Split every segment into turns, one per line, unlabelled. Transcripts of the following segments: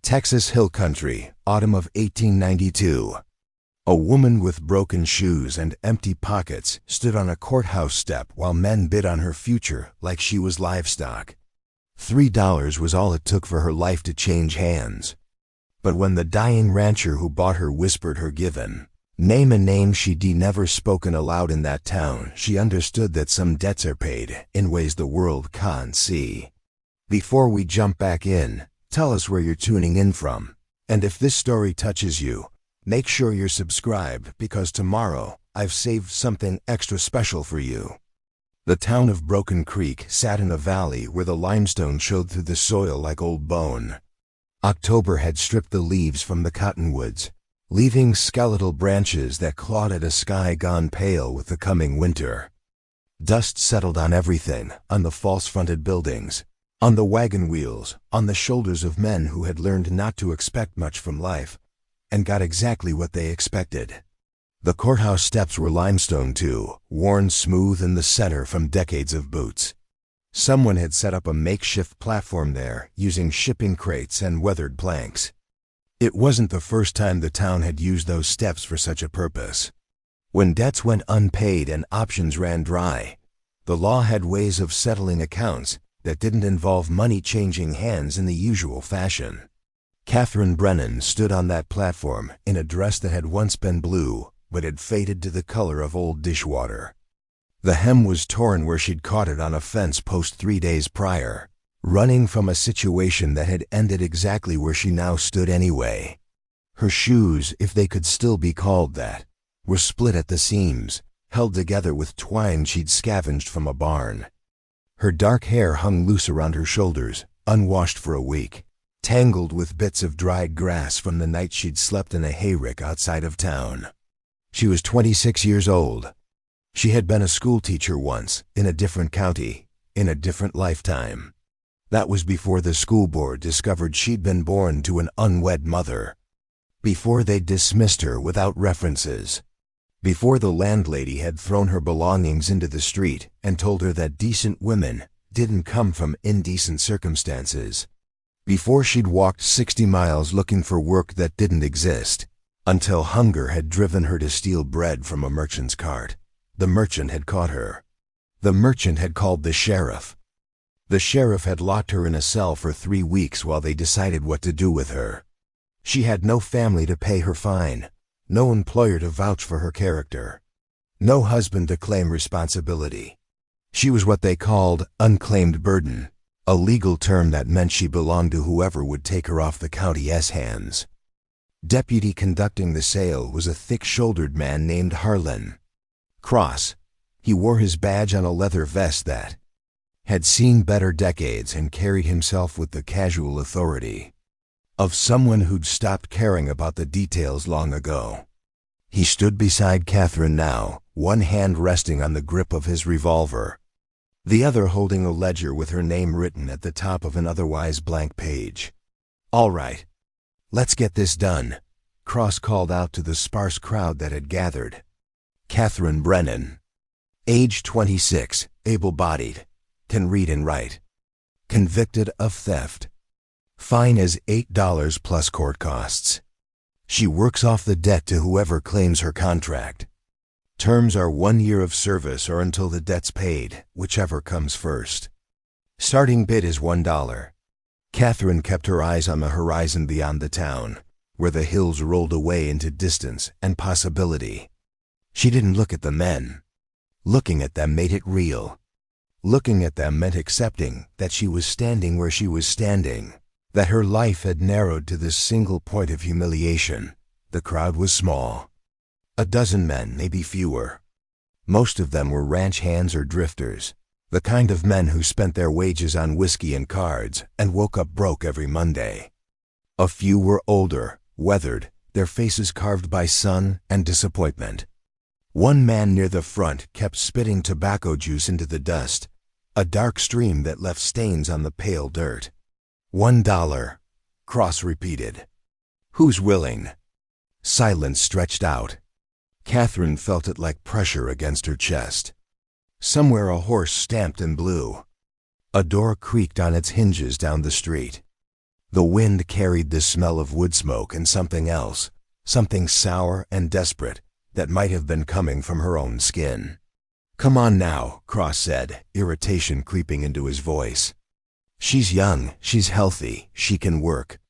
Texas Hill Country, autumn of 1892. A woman with broken shoes and empty pockets stood on a courthouse step while men bid on her future like she was livestock. $3 was all it took for her life to change hands. But when the dying rancher who bought her whispered her given name, a name she'd never spoken aloud in that town, she understood that some debts are paid in ways the world can't see. Before we jump back in, tell us where you're tuning in from. And if this story touches you, make sure you're subscribed, because tomorrow I've saved something extra special for you. The town of Broken Creek sat in a valley where the limestone showed through the soil like old bone. October had stripped the leaves from the cottonwoods, leaving skeletal branches that clawed at a sky gone pale with the coming winter. Dust settled on everything, on the false-fronted buildings, on the wagon wheels, on the shoulders of men who had learned not to expect much from life, and got exactly what they expected. The courthouse steps were limestone too, worn smooth in the center from decades of boots. Someone had set up a makeshift platform there, using shipping crates and weathered planks. It wasn't the first time the town had used those steps for such a purpose. When debts went unpaid and options ran dry, the law had ways of settling accounts that didn't involve money changing hands in the usual fashion. Catherine Brennan stood on that platform in a dress that had once been blue, but had faded to the color of old dishwater. The hem was torn where she'd caught it on a fence post 3 days prior, running from a situation that had ended exactly where she now stood anyway. Her shoes, if they could still be called that, were split at the seams, held together with twine she'd scavenged from a barn. Her dark hair hung loose around her shoulders, unwashed for a week, tangled with bits of dried grass from the night she'd slept in a hayrick outside of town. She was 26 years old. She had been a schoolteacher once, in a different county, in a different lifetime. That was before the school board discovered she'd been born to an unwed mother. Before they dismissed her without references. Before the landlady had thrown her belongings into the street and told her that decent women didn't come from indecent circumstances. Before she'd walked 60 miles looking for work that didn't exist, until hunger had driven her to steal bread from a merchant's cart. The merchant had caught her. The merchant had called the sheriff. The sheriff had locked her in a cell for 3 weeks while they decided what to do with her. She had no family to pay her fine, no employer to vouch for her character, no husband to claim responsibility. She was what they called unclaimed burden, a legal term that meant she belonged to whoever would take her off the county's hands. Deputy conducting the sale was a thick-shouldered man named Harlan. Cross. He wore his badge on a leather vest that had seen better decades and carried himself with the casual authority of someone who'd stopped caring about the details long ago. He stood beside Catherine now, one hand resting on the grip of his revolver, the other holding a ledger with her name written at the top of an otherwise blank page. "All right, let's get this done," Cross called out to the sparse crowd that had gathered. Catherine Brennan, age 26, able-bodied, can read and write. Convicted of theft. Fine is $8 plus court costs. She works off the debt to whoever claims her contract. Terms are 1 year of service or until the debt's paid, whichever comes first. Starting bid is $1. Catherine kept her eyes on the horizon beyond the town, where the hills rolled away into distance and possibility. She didn't look at the men. Looking at them made it real. Looking at them meant accepting that she was standing where she was standing, that her life had narrowed to this single point of humiliation. The crowd was small. 12 men, maybe fewer. Most of them were ranch hands or drifters, the kind of men who spent their wages on whiskey and cards and woke up broke every Monday. A few were older, weathered, their faces carved by sun and disappointment. One man near the front kept spitting tobacco juice into the dust, a dark stream that left stains on the pale dirt. $1, Cross repeated. "Who's willing?" Silence stretched out. Catherine felt it like pressure against her chest. Somewhere a horse stamped and blew. A door creaked on its hinges down the street. The wind carried the smell of wood smoke and something else, something sour and desperate that might have been coming from her own skin. "Come on now," Cross said, irritation creeping into his voice. "She's young, she's healthy, she can work.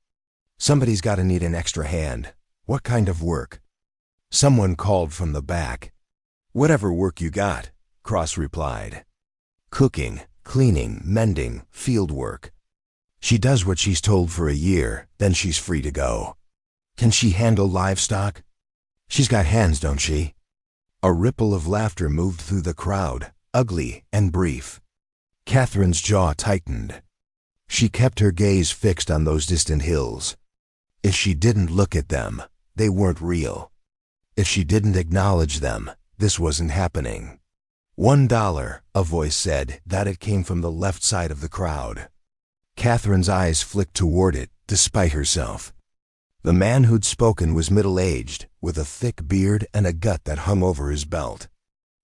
Somebody's got to need an extra hand. What kind of work?" Someone called from the back. "Whatever work you got," Cross replied. "Cooking, cleaning, mending, field work. She does what she's told for a year, then she's free to go." "Can she handle livestock?" "She's got hands, don't she?" A ripple of laughter moved through the crowd, ugly and brief. Catherine's jaw tightened. She kept her gaze fixed on those distant hills. If she didn't look at them, they weren't real. If she didn't acknowledge them, this wasn't happening. $1, a voice said. That it came from the left side of the crowd. Catherine's eyes flicked toward it, despite herself. The man who'd spoken was middle-aged, with a thick beard and a gut that hung over his belt.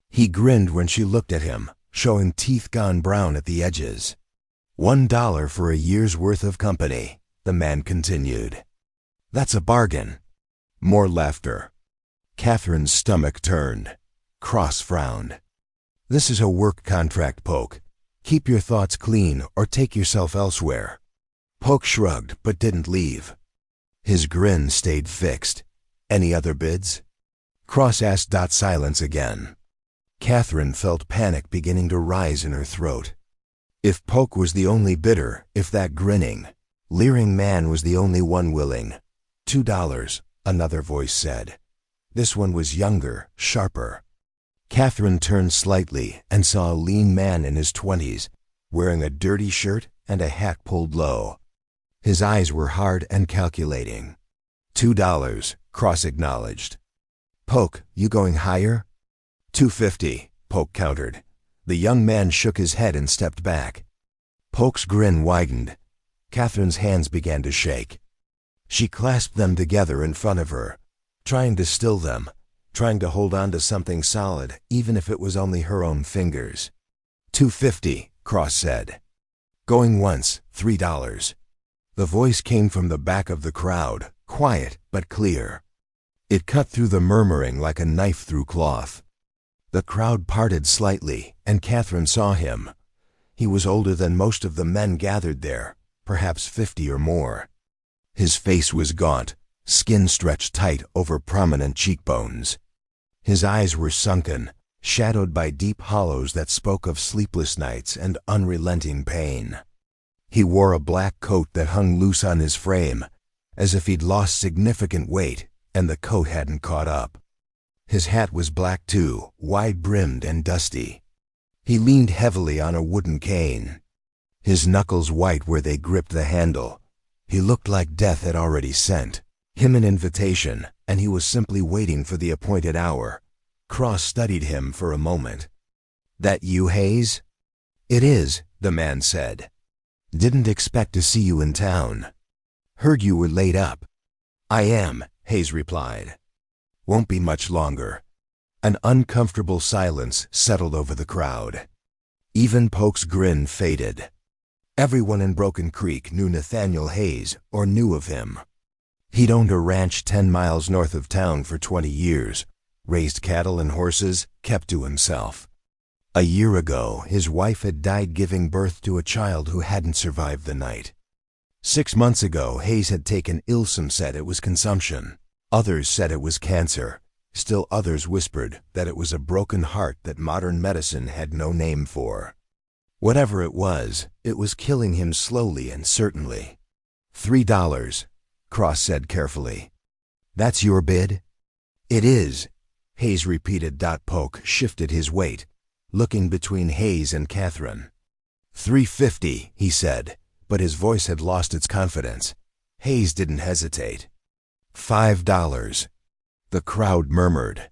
He grinned when she looked at him, showing teeth gone brown at the edges. $1 for a year's worth of company, the man continued. "That's a bargain." More laughter. Catherine's stomach turned. Cross frowned. "This is a work contract, Polk. Keep your thoughts clean or take yourself elsewhere." Polk shrugged but didn't leave. His grin stayed fixed. "Any other bids?" Cross asked. Silence again. Catherine felt panic beginning to rise in her throat. If Polk was the only bidder, if that grinning, leering man was the only one willing. $2, another voice said. This one was younger, sharper. Catherine turned slightly and saw a lean man in his 20s, wearing a dirty shirt and a hat pulled low. His eyes were hard and calculating. $2, Cross acknowledged. "Polk, you going higher?" $2.50, Polk countered. The young man shook his head and stepped back. Polk's grin widened. Catherine's hands began to shake. She clasped them together in front of her, trying to still them, trying to hold on to something solid, even if it was only her own fingers. $2.50, Cross said. "Going once, $3. The voice came from the back of the crowd, quiet but clear. It cut through the murmuring like a knife through cloth. The crowd parted slightly, and Catherine saw him. He was older than most of the men gathered there, perhaps 50 or more. His face was gaunt, skin stretched tight over prominent cheekbones. His eyes were sunken, shadowed by deep hollows that spoke of sleepless nights and unrelenting pain. He wore a black coat that hung loose on his frame, as if he'd lost significant weight and the coat hadn't caught up. His hat was black too, wide-brimmed and dusty. He leaned heavily on a wooden cane. His knuckles white where they gripped the handle. He looked like death had already sent him an invitation, and he was simply waiting for the appointed hour. Cross studied him for a moment. "That you, Hayes?" "It is," the man said. "Didn't expect to see you in town. Heard you were laid up." "I am," Hayes replied. "Won't be much longer." An uncomfortable silence settled over the crowd. Even Polk's grin faded. Everyone in Broken Creek knew Nathaniel Hayes or knew of him. He'd owned a ranch 10 miles north of town for 20 years, raised cattle and horses, kept to himself. A year ago, his wife had died giving birth to a child who hadn't survived the night. 6 months ago, Hayes had taken ill. Some said it was consumption. Others said it was cancer. Still others whispered that it was a broken heart that modern medicine had no name for. Whatever it was killing him slowly and certainly. $3, Cross said carefully. "That's your bid?" "It is," Hayes repeated. Polk shifted his weight, looking between Hayes and Catherine. $3.50, he said, but his voice had lost its confidence. Hayes didn't hesitate. $5. The crowd murmured.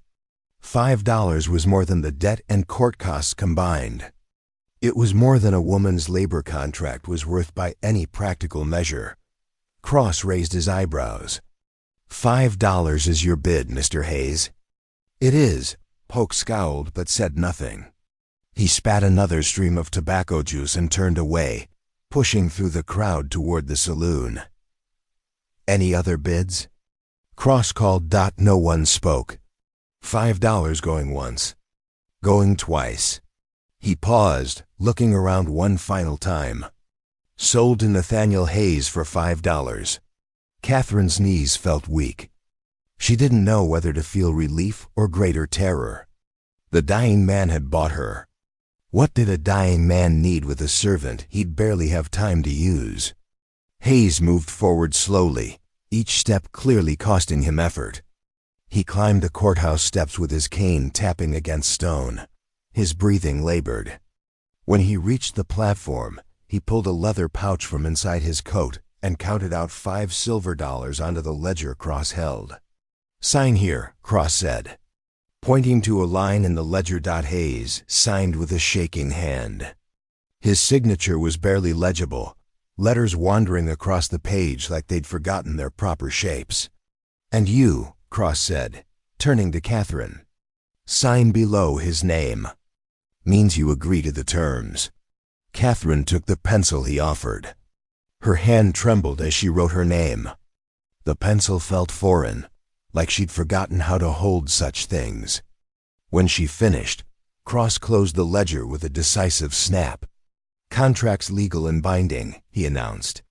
$5 was more than the debt and court costs combined. It was more than a woman's labor contract was worth by any practical measure. Cross raised his eyebrows. $5 is your bid, Mr. Hayes." "It is." Polk scowled but said nothing. He spat another stream of tobacco juice and turned away, pushing through the crowd toward the saloon. Any other bids? Cross called. No one spoke. $5 going once. Going twice. He paused, looking around one final time. Sold to Nathaniel Hayes for $5. Catherine's knees felt weak. She didn't know whether to feel relief or greater terror. The dying man had bought her. What did a dying man need with a servant he'd barely have time to use? Hayes moved forward slowly, each step clearly costing him effort. He climbed the courthouse steps with his cane tapping against stone. His breathing labored. When he reached the platform, he pulled a leather pouch from inside his coat and counted out $5 silver onto the ledger Cross held. "Sign here," Cross said, pointing to a line in the ledger. Hayes signed with a shaking hand. His signature was barely legible, letters wandering across the page like they'd forgotten their proper shapes. "And you," Cross said, turning to Catherine. "Sign below his name. Means you agree to the terms." Catherine took the pencil he offered. Her hand trembled as she wrote her name. The pencil felt foreign, like she'd forgotten how to hold such things. When she finished, Cross closed the ledger with a decisive snap. "Contract's legal and binding," he announced.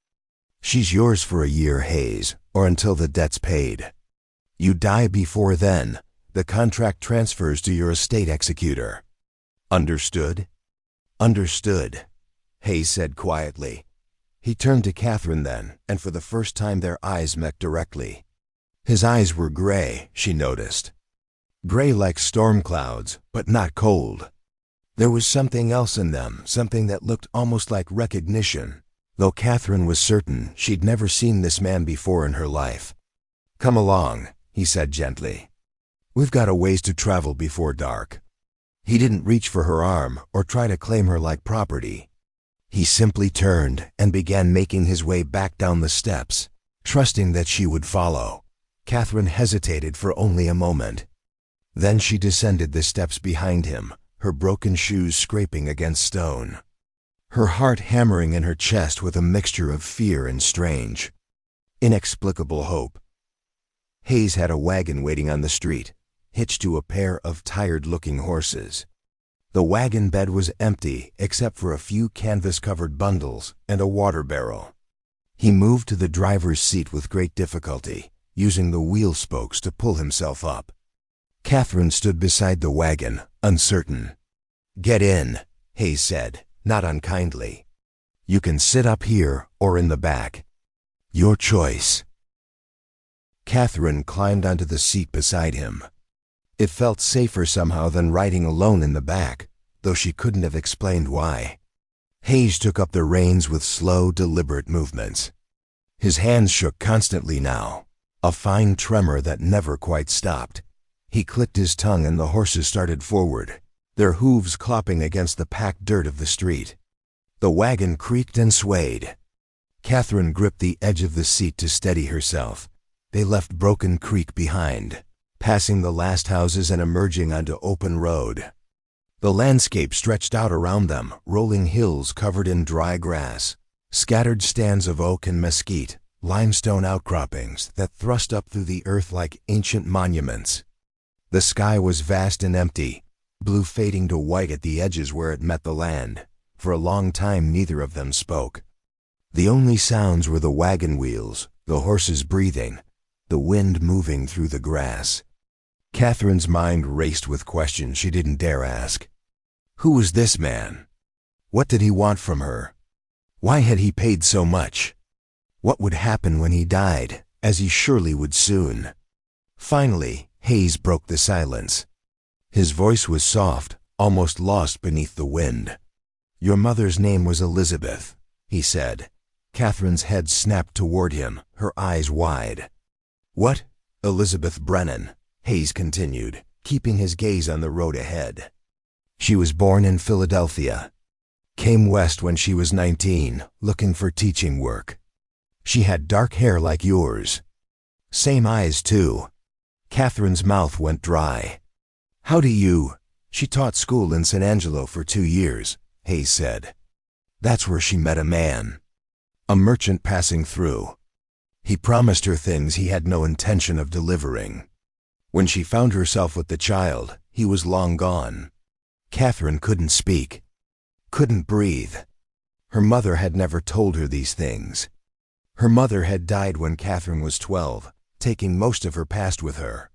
"She's yours for a year, Hayes, or until the debt's paid. You die before then, the contract transfers to your estate executor. Understood?" "Understood," Hayes said quietly. He turned to Catherine then, and for the first time their eyes met directly. His eyes were gray, she noticed. Gray like storm clouds, but not cold. There was something else in them, something that looked almost like recognition, though Catherine was certain she'd never seen this man before in her life. "Come along," he said gently. "We've got a ways to travel before dark." He didn't reach for her arm or try to claim her like property. He simply turned and began making his way back down the steps, trusting that she would follow. Catherine hesitated for only a moment. Then she descended the steps behind him, her broken shoes scraping against stone. Her heart hammering in her chest with a mixture of fear and strange, inexplicable hope. Hayes had a wagon waiting on the street, hitched to a pair of tired-looking horses. The wagon bed was empty except for a few canvas-covered bundles and a water barrel. He moved to the driver's seat with great difficulty, using the wheel spokes to pull himself up. Catherine stood beside the wagon, uncertain. "Get in," Hayes said, not unkindly. "You can sit up here or in the back. Your choice." Catherine climbed onto the seat beside him. It felt safer somehow than riding alone in the back, though she couldn't have explained why. Hayes took up the reins with slow, deliberate movements. His hands shook constantly now, a fine tremor that never quite stopped. He clicked his tongue and the horses started forward, their hooves clopping against the packed dirt of the street. The wagon creaked and swayed. Catherine gripped the edge of the seat to steady herself. They left Broken Creek behind, passing the last houses and emerging onto open road. The landscape stretched out around them, rolling hills covered in dry grass, scattered stands of oak and mesquite, limestone outcroppings that thrust up through the earth like ancient monuments. The sky was vast and empty, blue fading to white at the edges where it met the land. For a long time neither of them spoke. The only sounds were the wagon wheels, the horses breathing, the wind moving through the grass. Catherine's mind raced with questions she didn't dare ask. Who was this man? What did he want from her? Why had he paid so much? What would happen when he died, as he surely would soon? Finally, Hayes broke the silence. His voice was soft, almost lost beneath the wind. "Your mother's name was Elizabeth," he said. Catherine's head snapped toward him, her eyes wide. "What? Elizabeth Brennan," Hayes continued, keeping his gaze on the road ahead. "She was born in Philadelphia. Came west when she was 19, looking for teaching work. She had dark hair like yours. Same eyes, too." Catherine's mouth went dry. "How do you—" "She taught school in San Angelo for 2 years, Hayes said. "That's where she met a man. A merchant passing through. He promised her things he had no intention of delivering. When she found herself with the child, he was long gone. Catherine couldn't speak, couldn't breathe. Her mother had never told her these things. Her mother had died when Catherine was 12, taking most of her past with her.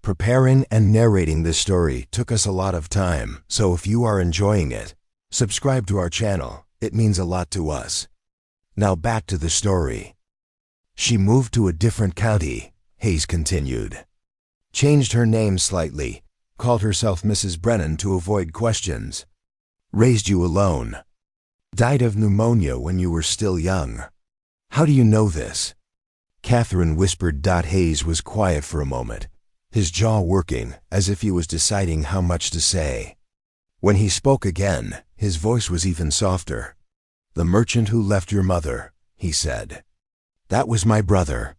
Preparing and narrating this story took us a lot of time, so if you are enjoying it, subscribe to our channel. It means a lot to us. Now back to the story. She moved to a different county, Hayes continued. Changed her name slightly, called herself Mrs. Brennan to avoid questions. Raised you alone. Died of pneumonia when you were still young. How do you know this? Catherine whispered. Hayes was quiet for a moment, his jaw working as if he was deciding how much to say. When he spoke again, his voice was even softer. The merchant who left your mother, he said. That was my brother.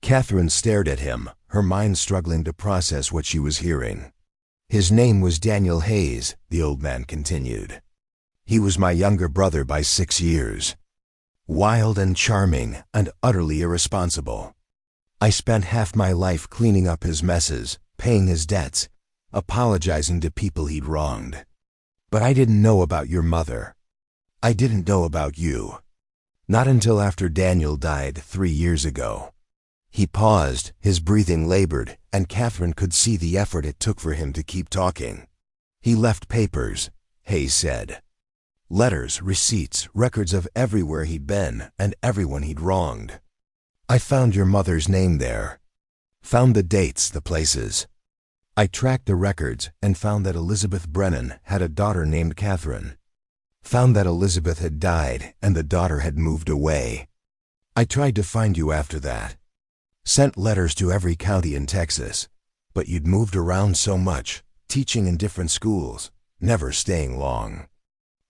Catherine stared at him, her mind struggling to process what she was hearing. His name was Daniel Hayes, the old man continued. He was my younger brother by 6 years. Wild and charming and utterly irresponsible. I spent half my life cleaning up his messes, paying his debts, apologizing to people he'd wronged. But I didn't know about your mother. I didn't know about you. Not until after Daniel died 3 years ago. He paused, his breathing labored, and Catherine could see the effort it took for him to keep talking. He left papers, Hayes said. Letters, receipts, records of everywhere he'd been and everyone he'd wronged. I found your mother's name there. Found the dates, the places. I tracked the records and found that Elizabeth Brennan had a daughter named Catherine. Found that Elizabeth had died and the daughter had moved away. I tried to find you after that. Sent letters to every county in Texas, but you'd moved around so much, teaching in different schools, never staying long.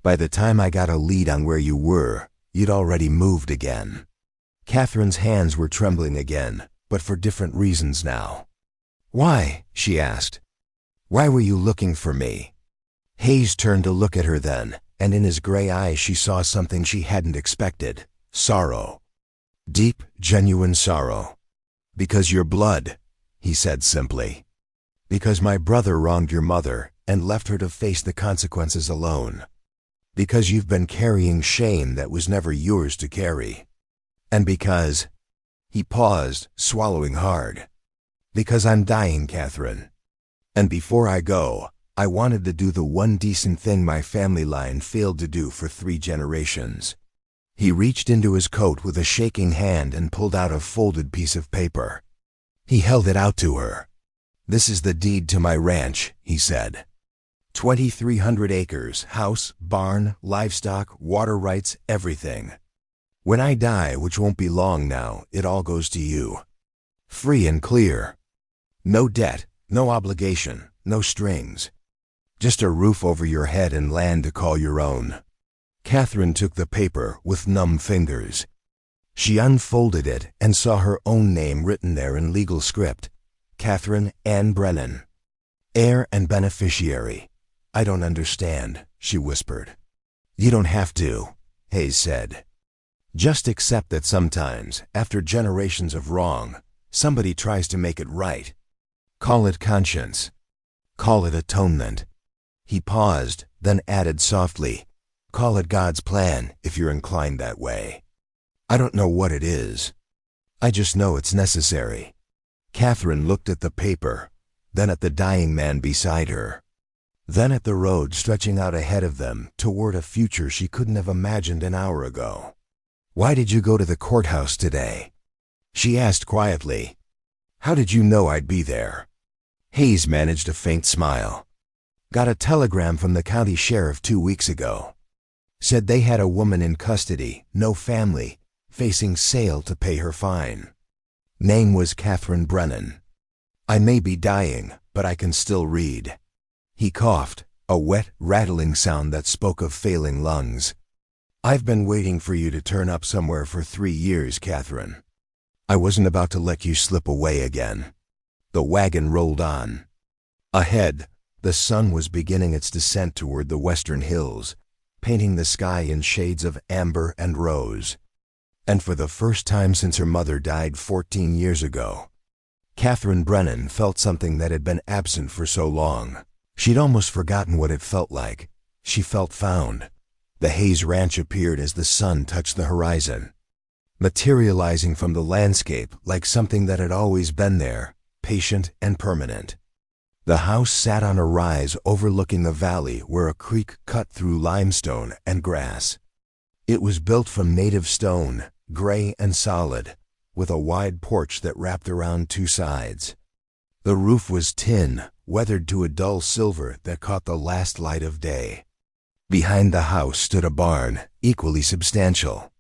By the time I got a lead on where you were, you'd already moved again. Catherine's hands were trembling again, but for different reasons now. Why? She asked. Why were you looking for me? Hayes turned to look at her then, and in his gray eyes she saw something she hadn't expected. Sorrow. Deep, genuine sorrow. Because your blood, he said simply. Because my brother wronged your mother and left her to face the consequences alone. Because you've been carrying shame that was never yours to carry. And because... He paused, swallowing hard. Because I'm dying, Catherine. And before I go, I wanted to do the one decent thing my family line failed to do for 3 generations. He reached into his coat with a shaking hand and pulled out a folded piece of paper. He held it out to her. This is the deed to my ranch, he said. 2,300 acres, house, barn, livestock, water rights, everything. When I die, which won't be long now, it all goes to you. Free and clear. No debt, no obligation, no strings. Just a roof over your head and land to call your own. Catherine took the paper with numb fingers. She unfolded it and saw her own name written there in legal script. Catherine Ann Brennan. Heir and beneficiary. I don't understand, she whispered. You don't have to, Hayes said. Just accept that sometimes, after generations of wrong, somebody tries to make it right. Call it conscience. Call it atonement. He paused, then added softly, call it God's plan if you're inclined that way. I don't know what it is. I just know it's necessary. Catherine looked at the paper, then at the dying man beside her, then at the road stretching out ahead of them toward a future she couldn't have imagined an hour ago. Why did you go to the courthouse today? She asked quietly. How did you know I'd be there? Hayes managed a faint smile. Got a telegram from the county sheriff 2 weeks ago. Said they had a woman in custody, no family, facing sale to pay her fine. Name was Catherine Brennan. I may be dying, but I can still read. He coughed, a wet, rattling sound that spoke of failing lungs. I've been waiting for you to turn up somewhere for 3 years, Catherine. I wasn't about to let you slip away again. The wagon rolled on. Ahead, the sun was beginning its descent toward the western hills, painting the sky in shades of amber and rose. And for the first time since her mother died 14 years ago, Catherine Brennan felt something that had been absent for so long. She'd almost forgotten what it felt like. She felt found. The Hayes Ranch appeared as the sun touched the horizon, materializing from the landscape like something that had always been there, patient and permanent. The house sat on a rise overlooking the valley where a creek cut through limestone and grass. It was built from native stone, gray and solid, with a wide porch that wrapped around two sides. The roof was tin, weathered to a dull silver that caught the last light of day. Behind the house stood a barn, equally substantial.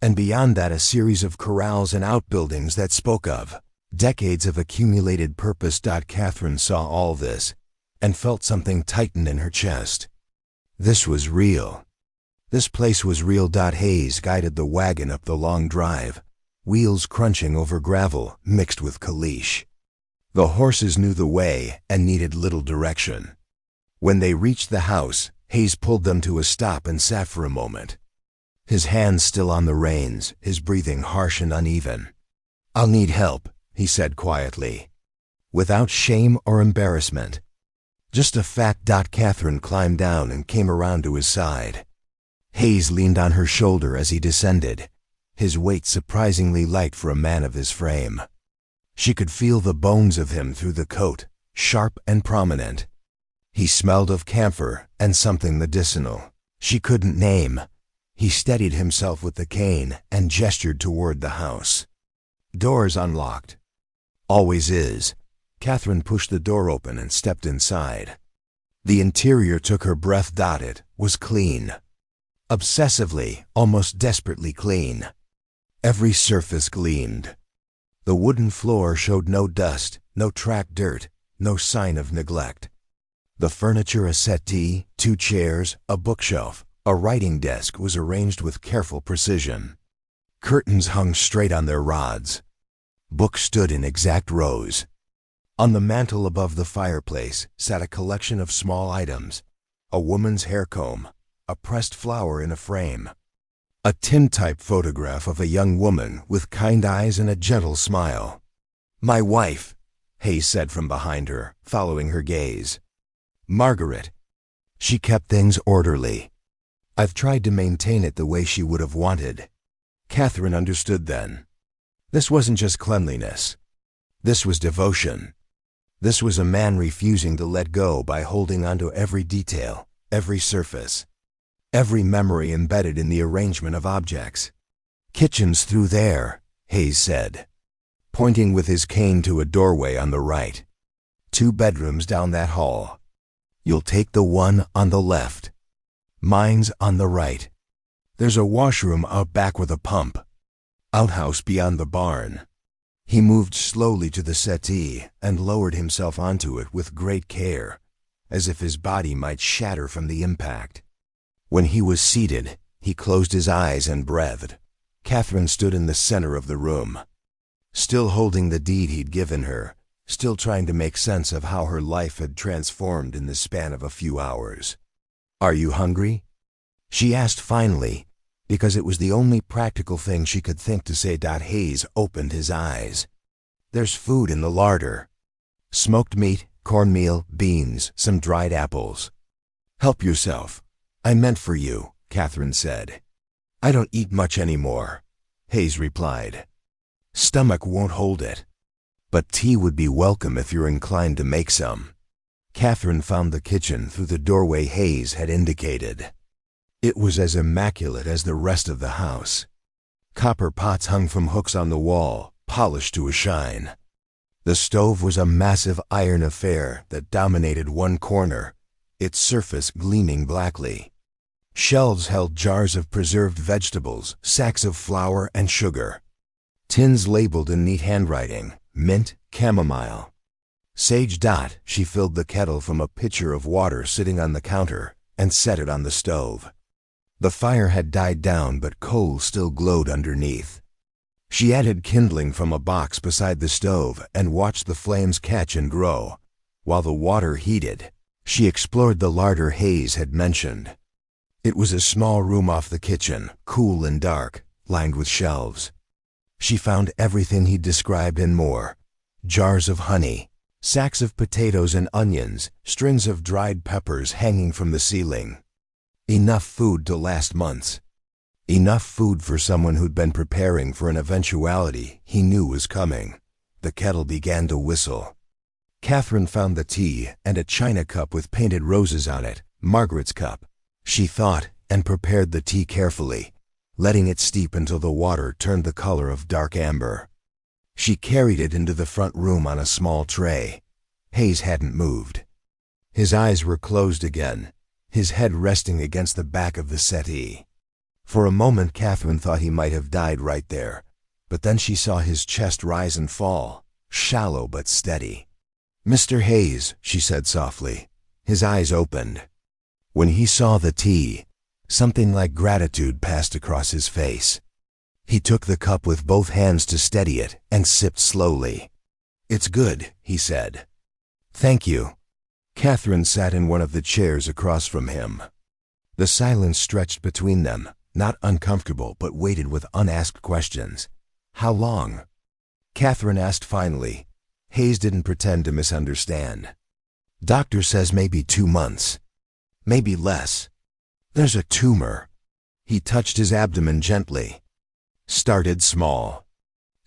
And beyond that a series of corrals and outbuildings that spoke of decades of accumulated purpose. Catherine saw all this and felt something tighten in her chest. This was real. This place was real. Hayes guided the wagon up the long drive, wheels crunching over gravel mixed with caliche. The horses knew the way and needed little direction. When they reached the house, Hayes pulled them to a stop and sat for a moment, his hands still on the reins, his breathing harsh and uneven. "I'll need help," he said quietly, without shame or embarrassment. Just a fact. Catherine climbed down and came around to his side. Hayes leaned on her shoulder as he descended, his weight surprisingly light for a man of his frame. She could feel the bones of him through the coat, sharp and prominent. He smelled of camphor and something medicinal she couldn't name. He steadied himself with the cane and gestured toward the house. "Door's unlocked." "Always is." Catherine pushed the door open and stepped inside. The interior took her breath. It was clean. Obsessively, almost desperately clean. Every surface gleamed. The wooden floor showed no dust, no tracked dirt, no sign of neglect. The furniture, a settee, 2 chairs, a bookshelf, a writing desk, was arranged with careful precision. Curtains hung straight on their rods. Books stood in exact rows. On the mantel above the fireplace sat a collection of small items: a woman's hair comb, a pressed flower in a frame, a tintype photograph of a young woman with kind eyes and a gentle smile. "My wife," Hayes said from behind her, following her gaze. "Margaret." She kept things orderly. "I've tried to maintain it the way she would have wanted." Catherine understood then. This wasn't just cleanliness. This was devotion. This was a man refusing to let go by holding onto every detail, every surface, every memory embedded in the arrangement of objects. "Kitchen's through there," Hayes said, pointing with his cane to a doorway on the right. "2 bedrooms down that hall. You'll take the one on the left. Mine's on the right. There's a washroom out back with a pump. Outhouse beyond the barn." He moved slowly to the settee and lowered himself onto it with great care, as if his body might shatter from the impact. When he was seated, he closed his eyes and breathed. Catherine stood in the center of the room, still holding the deed he'd given her, still trying to make sense of how her life had transformed in the span of a few hours. "Are you hungry?" she asked finally, because it was the only practical thing she could think to say. Hayes opened his eyes. "There's food in the larder. Smoked meat, cornmeal, beans, some dried apples. Help yourself. I meant for you," Catherine said. "I don't eat much anymore," Hayes replied. "Stomach won't hold it. But tea would be welcome if you're inclined to make some." Catherine found the kitchen through the doorway Hayes had indicated. It was as immaculate as the rest of the house. Copper pots hung from hooks on the wall, polished to a shine. The stove was a massive iron affair that dominated one corner, its surface gleaming blackly. Shelves held jars of preserved vegetables, sacks of flour and sugar. Tins labeled in neat handwriting: mint, chamomile, sage. She filled the kettle from a pitcher of water sitting on the counter and set it on the stove. The fire had died down, but coal still glowed underneath. She added kindling from a box beside the stove and watched the flames catch and grow. While the water heated, she explored the larder Hayes had mentioned. It was a small room off the kitchen, cool and dark, lined with shelves. She found everything he described and more. Jars of honey, sacks of potatoes and onions, strings of dried peppers hanging from the ceiling. Enough food to last months. Enough food for someone who'd been preparing for an eventuality he knew was coming. The kettle began to whistle. Catherine found the tea and a china cup with painted roses on it, Margaret's cup. She thought and prepared the tea carefully, letting it steep until the water turned the color of dark amber. She carried it into the front room on a small tray. Hayes hadn't moved. His eyes were closed again, his head resting against the back of the settee. For a moment Catherine thought he might have died right there, but then she saw his chest rise and fall, shallow but steady. "Mr. Hayes," she said softly. His eyes opened. When he saw the tea, something like gratitude passed across his face. He took the cup with both hands to steady it and sipped slowly. "It's good," he said. "Thank you." Catherine sat in one of the chairs across from him. The silence stretched between them, not uncomfortable but weighted with unasked questions. "How long?" Catherine asked finally. Hayes didn't pretend to misunderstand. "Doctor says maybe 2 months. Maybe less. There's a tumor." He touched his abdomen gently. "Started small.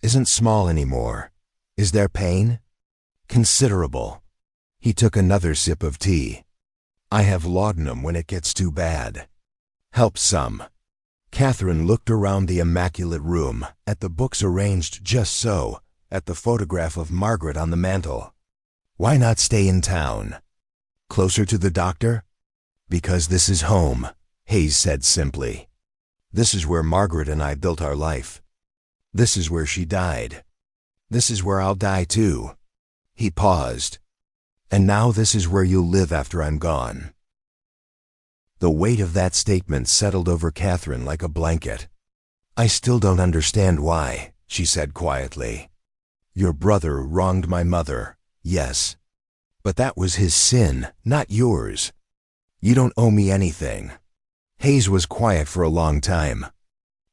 Isn't small anymore. Is there pain?" "Considerable." He took another sip of tea. "I have laudanum when it gets too bad. Helps some." Catherine looked around the immaculate room, at the books arranged just so, at the photograph of Margaret on the mantel. "Why not stay in town? Closer to the doctor?" "Because this is home," Hayes said simply. "This is where Margaret and I built our life. This is where she died. This is where I'll die too." He paused. "And now this is where you'll live after I'm gone." The weight of that statement settled over Catherine like a blanket. "I still don't understand why," she said quietly. "Your brother wronged my mother, yes. But that was his sin, not yours. You don't owe me anything." Hayes was quiet for a long time,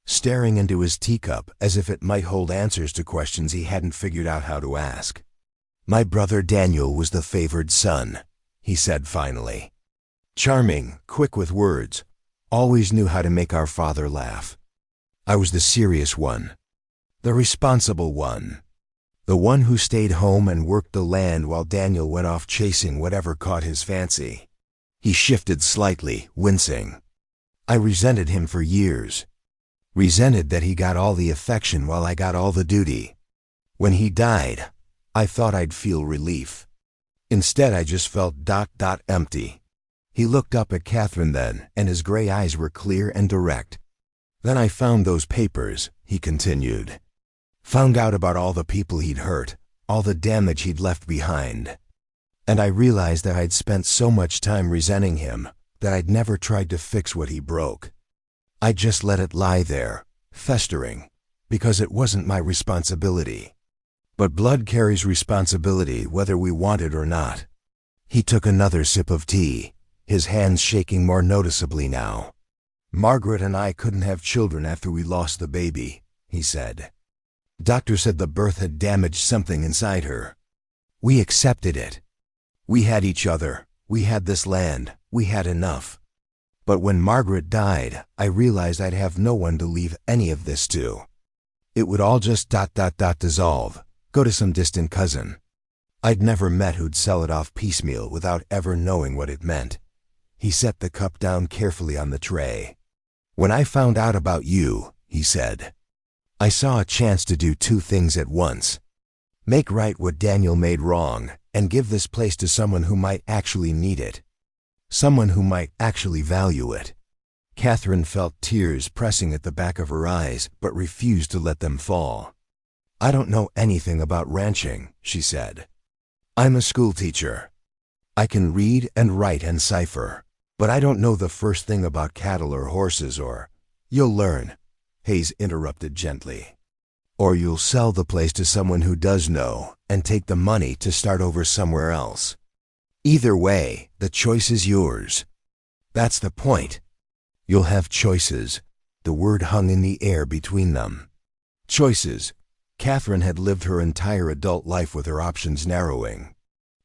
staring into his teacup as if it might hold answers to questions he hadn't figured out how to ask. "My brother Daniel was the favored son," he said finally. "Charming, quick with words, always knew how to make our father laugh. I was the serious one, the responsible one, the one who stayed home and worked the land while Daniel went off chasing whatever caught his fancy." He shifted slightly, wincing. "I resented him for years. Resented that he got all the affection while I got all the duty. When he died, I thought I'd feel relief. Instead I just felt empty." He looked up at Catherine then, and his gray eyes were clear and direct. "Then I found those papers," he continued. "Found out about all the people he'd hurt, all the damage he'd left behind. And I realized that I'd spent so much time resenting him that I'd never tried to fix what he broke. I just let it lie there, festering, because it wasn't my responsibility. But blood carries responsibility whether we want it or not." He took another sip of tea, his hands shaking more noticeably now. "Margaret and I couldn't have children after we lost the baby," he said. "Doctor said the birth had damaged something inside her. We accepted it. We had each other, we had this land, we had enough. But when Margaret died, I realized I'd have no one to leave any of this to. It would all just dissolve, go to some distant cousin. I'd never met who'd sell it off piecemeal without ever knowing what it meant." He set the cup down carefully on the tray. "When I found out about you," he said, "I saw a chance to do 2 things at once. Make right what Daniel made wrong, and give this place to someone who might actually need it. Someone who might actually value it." Catherine felt tears pressing at the back of her eyes, but refused to let them fall. "I don't know anything about ranching," she said. "I'm a schoolteacher. I can read and write and cipher, but I don't know the first thing about cattle or horses or—" "You'll learn," Hayes interrupted gently. "Or you'll sell the place to someone who does know and take the money to start over somewhere else. Either way, the choice is yours. That's the point. You'll have choices. The word hung in the air between them. Choices. Catherine had lived her entire adult life with her options narrowing.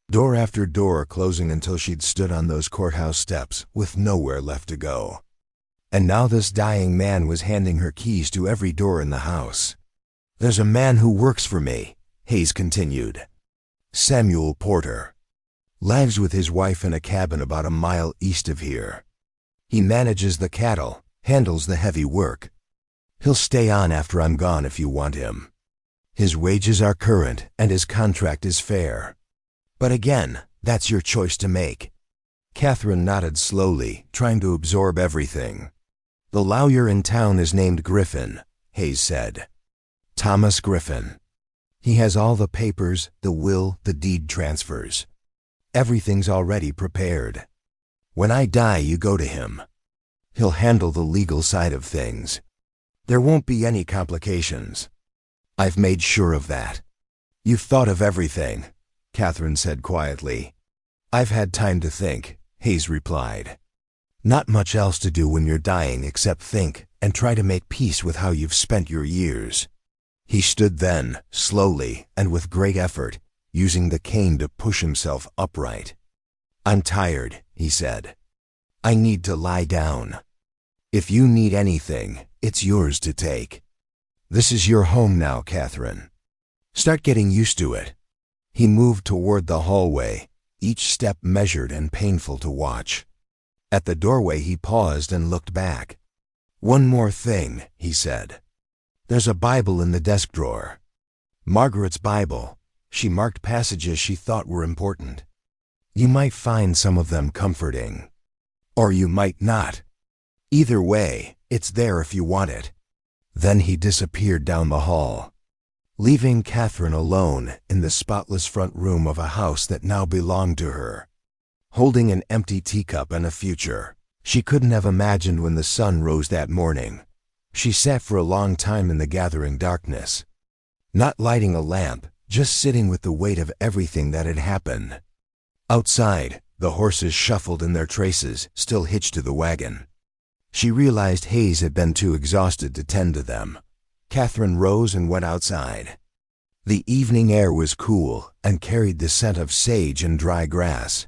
Door after door closing until she'd stood on those courthouse steps with nowhere left to go. And now this dying man was handing her keys to every door in the house. "There's a man who works for me," Hayes continued. "Samuel Porter. Lives with his wife in a cabin about a mile east of here. He manages the cattle, handles the heavy work. He'll stay on after I'm gone if you want him. His wages are current and his contract is fair. But again, that's your choice to make." Catherine nodded slowly, trying to absorb everything. "The lawyer in town is named Griffin," Hayes said. "Thomas Griffin. He has all the papers, the will, the deed transfers. Everything's already prepared. When I die, you go to him. He'll handle the legal side of things. There won't be any complications. I've made sure of that." "You've thought of everything," Catherine said quietly. "I've had time to think," Hayes replied. "Not much else to do when you're dying except think and try to make peace with how you've spent your years." He stood then, slowly and with great effort, using the cane to push himself upright. "I'm tired," he said. "I need to lie down. If you need anything, it's yours to take. This is your home now, Catherine. Start getting used to it." He moved toward the hallway, each step measured and painful to watch. At the doorway he paused and looked back. "One more thing," he said. "There's a Bible in the desk drawer. Margaret's Bible. She marked passages she thought were important. You might find some of them comforting. Or you might not. Either way, it's there if you want it." Then he disappeared down the hall, leaving Catherine alone in the spotless front room of a house that now belonged to her, holding an empty teacup and a future she couldn't have imagined when the sun rose that morning. She sat for a long time in the gathering darkness, not lighting a lamp, just sitting with the weight of everything that had happened. Outside, the horses shuffled in their traces, still hitched to the wagon. She realized Hayes had been too exhausted to tend to them. Catherine rose and went outside. The evening air was cool and carried the scent of sage and dry grass.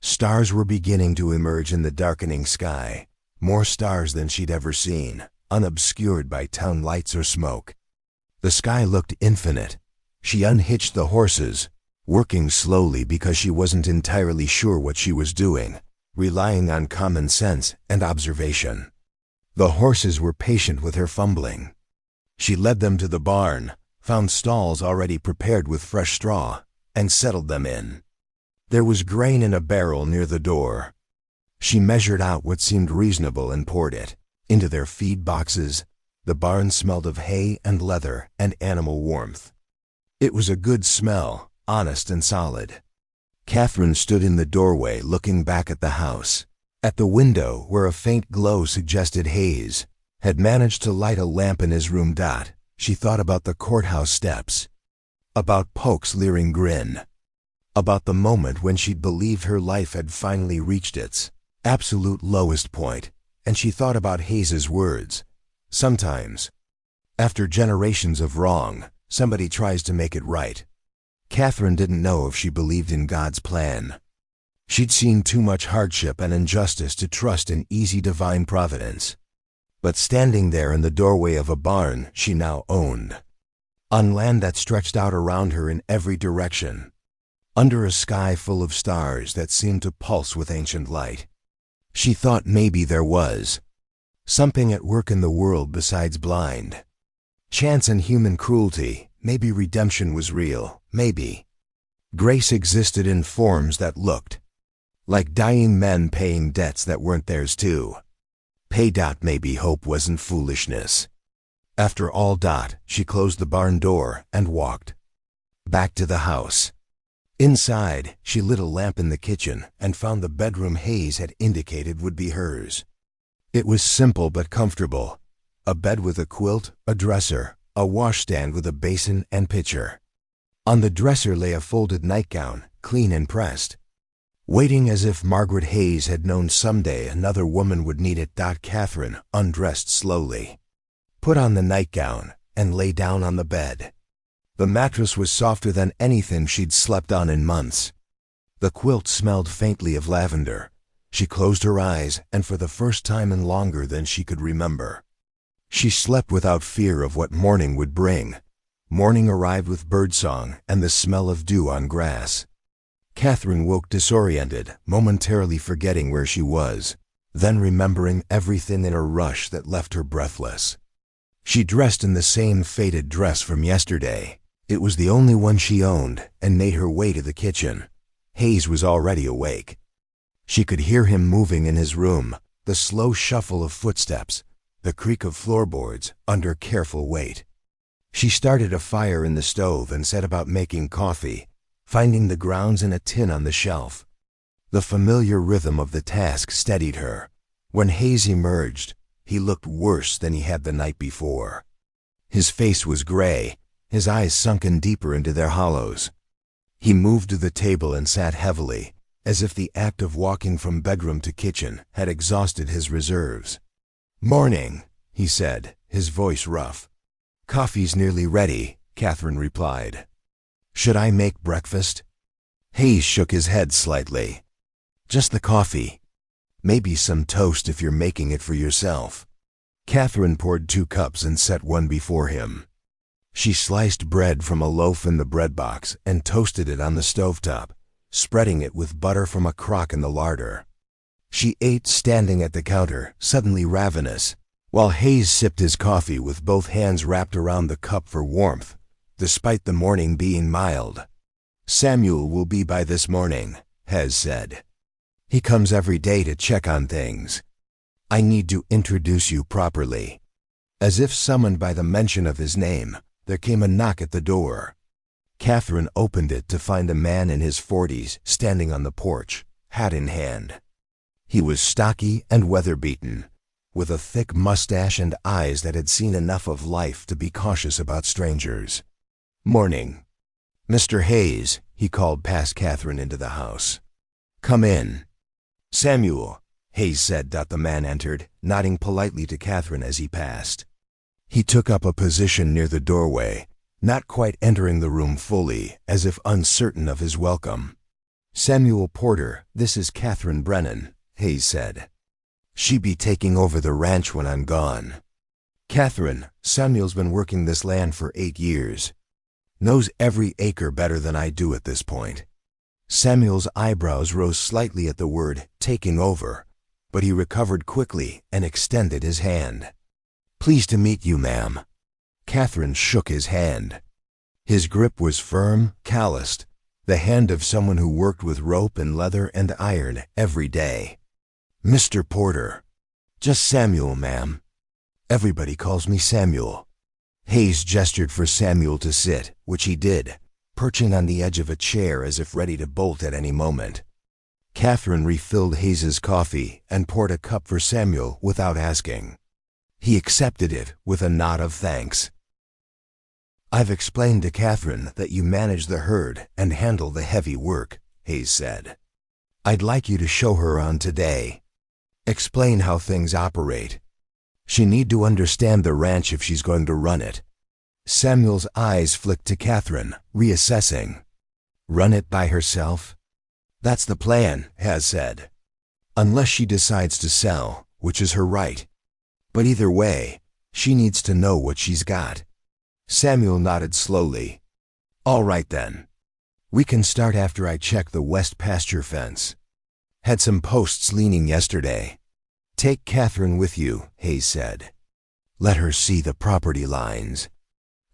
Stars were beginning to emerge in the darkening sky, more stars than she'd ever seen, unobscured by town lights or smoke. The sky looked infinite. She unhitched the horses, working slowly because she wasn't entirely sure what she was doing, relying on common sense and observation. The horses were patient with her fumbling. She led them to the barn, found stalls already prepared with fresh straw, and settled them in. There was grain in a barrel near the door. She measured out what seemed reasonable and poured it into their feed boxes. The barn smelled of hay and leather and animal warmth. It was a good smell, honest and solid. Catherine stood in the doorway looking back at the house. At the window, where a faint glow suggested Hayes had managed to light a lamp in his room. She thought about the courthouse steps, about Polk's leering grin, about the moment when she'd believed her life had finally reached its absolute lowest point, and she thought about Hayes's words. Sometimes, after generations of wrong, somebody tries to make it right. Catherine didn't know if she believed in God's plan. She'd seen too much hardship and injustice to trust in easy divine providence. But standing there in the doorway of a barn she now owned, on land that stretched out around her in every direction, under a sky full of stars that seemed to pulse with ancient light, she thought maybe there was something at work in the world besides blind chance and human cruelty. Maybe redemption was real. Maybe grace existed in forms that looked like dying men paying debts that weren't theirs too. Maybe hope wasn't foolishness. After all, she closed the barn door and walked back to the house. Inside, she lit a lamp in the kitchen and found the bedroom Hayes had indicated would be hers. It was simple but comfortable. A bed with a quilt, a dresser, a washstand with a basin and pitcher. On the dresser lay a folded nightgown, clean and pressed. Waiting as if Margaret Hayes had known someday another woman would need it. Catherine undressed slowly, put on the nightgown, and lay down on the bed. The mattress was softer than anything she'd slept on in months. The quilt smelled faintly of lavender. She closed her eyes, and for the first time in longer than she could remember, she slept without fear of what morning would bring. Morning arrived with birdsong and the smell of dew on grass. Catherine woke disoriented, momentarily forgetting where she was, then remembering everything in a rush that left her breathless. She dressed in the same faded dress from yesterday. It was the only one she owned, and made her way to the kitchen. Hayes was already awake. She could hear him moving in his room, the slow shuffle of footsteps, the creak of floorboards under careful weight. She started a fire in the stove and set about making coffee, finding the grounds in a tin on the shelf. The familiar rhythm of the task steadied her. When Hayes emerged, he looked worse than he had the night before. His face was gray, his eyes sunken deeper into their hollows. He moved to the table and sat heavily, as if the act of walking from bedroom to kitchen had exhausted his reserves. "Morning," he said, his voice rough. "Coffee's nearly ready," Catherine replied. "Should I make breakfast?" Hayes shook his head slightly. "Just the coffee. Maybe some toast if you're making it for yourself." Catherine poured 2 cups and set one before him. She sliced bread from a loaf in the bread box and toasted it on the stovetop, spreading it with butter from a crock in the larder. She ate standing at the counter, suddenly ravenous, while Hayes sipped his coffee with both hands wrapped around the cup for warmth, despite the morning being mild. "Samuel will be by this morning," Hayes said. "He comes every day to check on things. I need to introduce you properly." As if summoned by the mention of his name, there came a knock at the door. Catherine opened it to find a man in his 40s standing on the porch, hat in hand. He was stocky and weather-beaten, with a thick mustache and eyes that had seen enough of life to be cautious about strangers. "Morning, Mr. Hayes," he called past Catherine into the house. "Come in." "Samuel," Hayes said. The man entered, nodding politely to Catherine as he passed. He took up a position near the doorway, not quite entering the room fully, as if uncertain of his welcome. "Samuel Porter, this is Catherine Brennan," Hayes said. "She be taking over the ranch when I'm gone." "Catherine, Samuel's been working this land for 8 years. Knows every acre better than I do at this point." Samuel's eyebrows rose slightly at the word "taking over," but he recovered quickly and extended his hand. "Pleased to meet you, ma'am." Catherine shook his hand. His grip was firm, calloused, the hand of someone who worked with rope and leather and iron every day. "Mr. Porter." "Just Samuel, ma'am." "Everybody calls me Samuel." Hayes gestured for Samuel to sit, which he did, perching on the edge of a chair as if ready to bolt at any moment. Catherine refilled Hayes's coffee and poured a cup for Samuel without asking. He accepted it with a nod of thanks. "I've explained to Catherine that you manage the herd and handle the heavy work," Hayes said. "I'd like you to show her around today. Explain how things operate. She need to understand the ranch if she's going to run it." Samuel's eyes flicked to Catherine, reassessing. "Run it by herself?" "That's the plan," Hayes said. "Unless she decides to sell, which is her right. But either way, she needs to know what she's got." Samuel nodded slowly. "All right then. We can start after I check the west pasture fence. Had some posts leaning yesterday." "Take Catherine with you," Hayes said. "Let her see the property lines."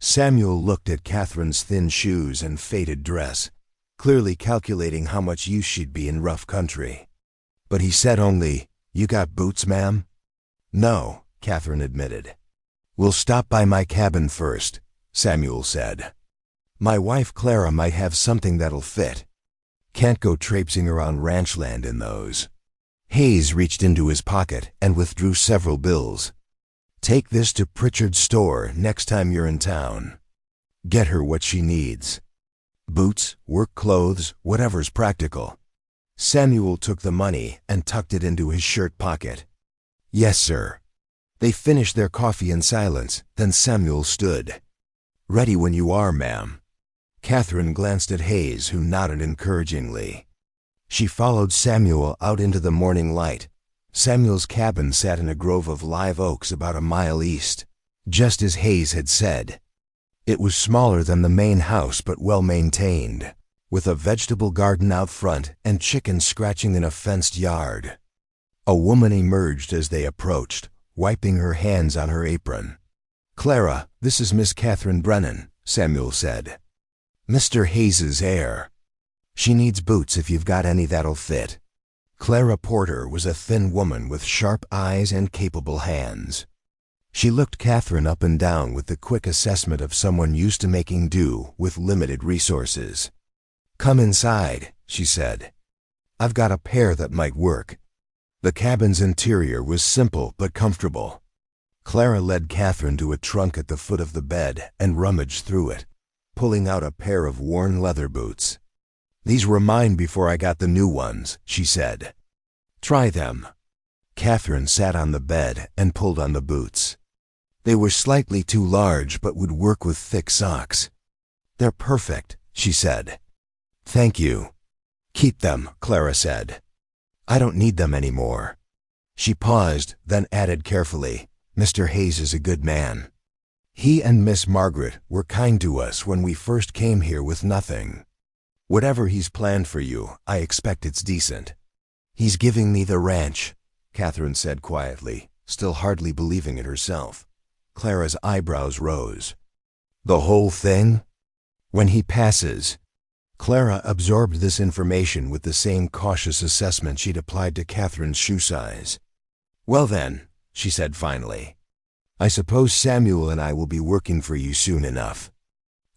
Samuel looked at Catherine's thin shoes and faded dress, clearly calculating how much use she'd be in rough country. But he said only, "You got boots, ma'am?" "No," Catherine admitted. "We'll stop by my cabin first," Samuel said. "My wife Clara might have something that'll fit. Can't go traipsing around ranch land in those." Hayes reached into his pocket and withdrew several bills. "Take this to Pritchard's store next time you're in town. Get her what she needs. Boots, work clothes, whatever's practical. Samuel took the money and tucked it into his shirt pocket. "Yes, sir." They finished their coffee in silence, then Samuel stood. "Ready when you are, ma'am." Catherine glanced at Hayes, who nodded encouragingly. She followed Samuel out into the morning light. Samuel's cabin sat in a grove of live oaks about a mile east, just as Hayes had said. It was smaller than the main house but well maintained, with a vegetable garden out front and chickens scratching in a fenced yard. A woman emerged as they approached, wiping her hands on her apron. "Clara, this is Miss Catherine Brennan," Samuel said. "Mr. Hayes's heir. She needs boots if you've got any that'll fit." Clara Porter was a thin woman with sharp eyes and capable hands. She looked Catherine up and down with the quick assessment of someone used to making do with limited resources. "Come inside," she said. "I've got a pair that might work." The cabin's interior was simple but comfortable. Clara led Catherine to a trunk at the foot of the bed and rummaged through it, pulling out a pair of worn leather boots. "These were mine before I got the new ones," she said. "Try them." Catherine sat on the bed and pulled on the boots. They were slightly too large but would work with thick socks. "They're perfect," she said. "Thank you." "Keep them," Clara said. "I don't need them anymore." She paused, then added carefully, "Mr. Hayes is a good man. He and Miss Margaret were kind to us when we first came here with nothing. Whatever he's planned for you, I expect it's decent." "He's giving me the ranch," Catherine said quietly, still hardly believing it herself. Clara's eyebrows rose. "The whole thing?" "When he passes." Clara absorbed this information with the same cautious assessment she'd applied to Catherine's shoe size. "Well then," she said finally, "I suppose Samuel and I will be working for you soon enough.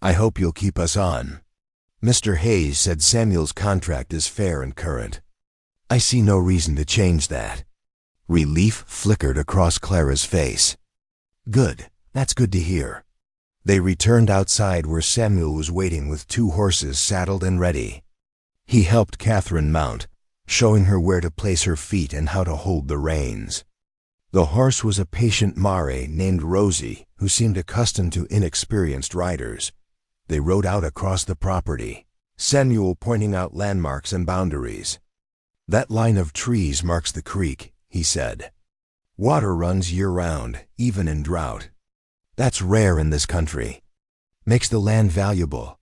I hope you'll keep us on." Mr. Hayes said Samuel's contract is fair and current. "I see no reason to change that." Relief flickered across Clara's face. "Good. That's good to hear." They returned outside where Samuel was waiting with 2 horses saddled and ready. He helped Catherine mount, showing her where to place her feet and how to hold the reins. The horse was a patient mare named Rosie, who seemed accustomed to inexperienced riders. They rode out across the property, Samuel pointing out landmarks and boundaries. "That line of trees marks the creek," he said. "Water runs year-round, even in drought. That's rare in this country. Makes the land valuable."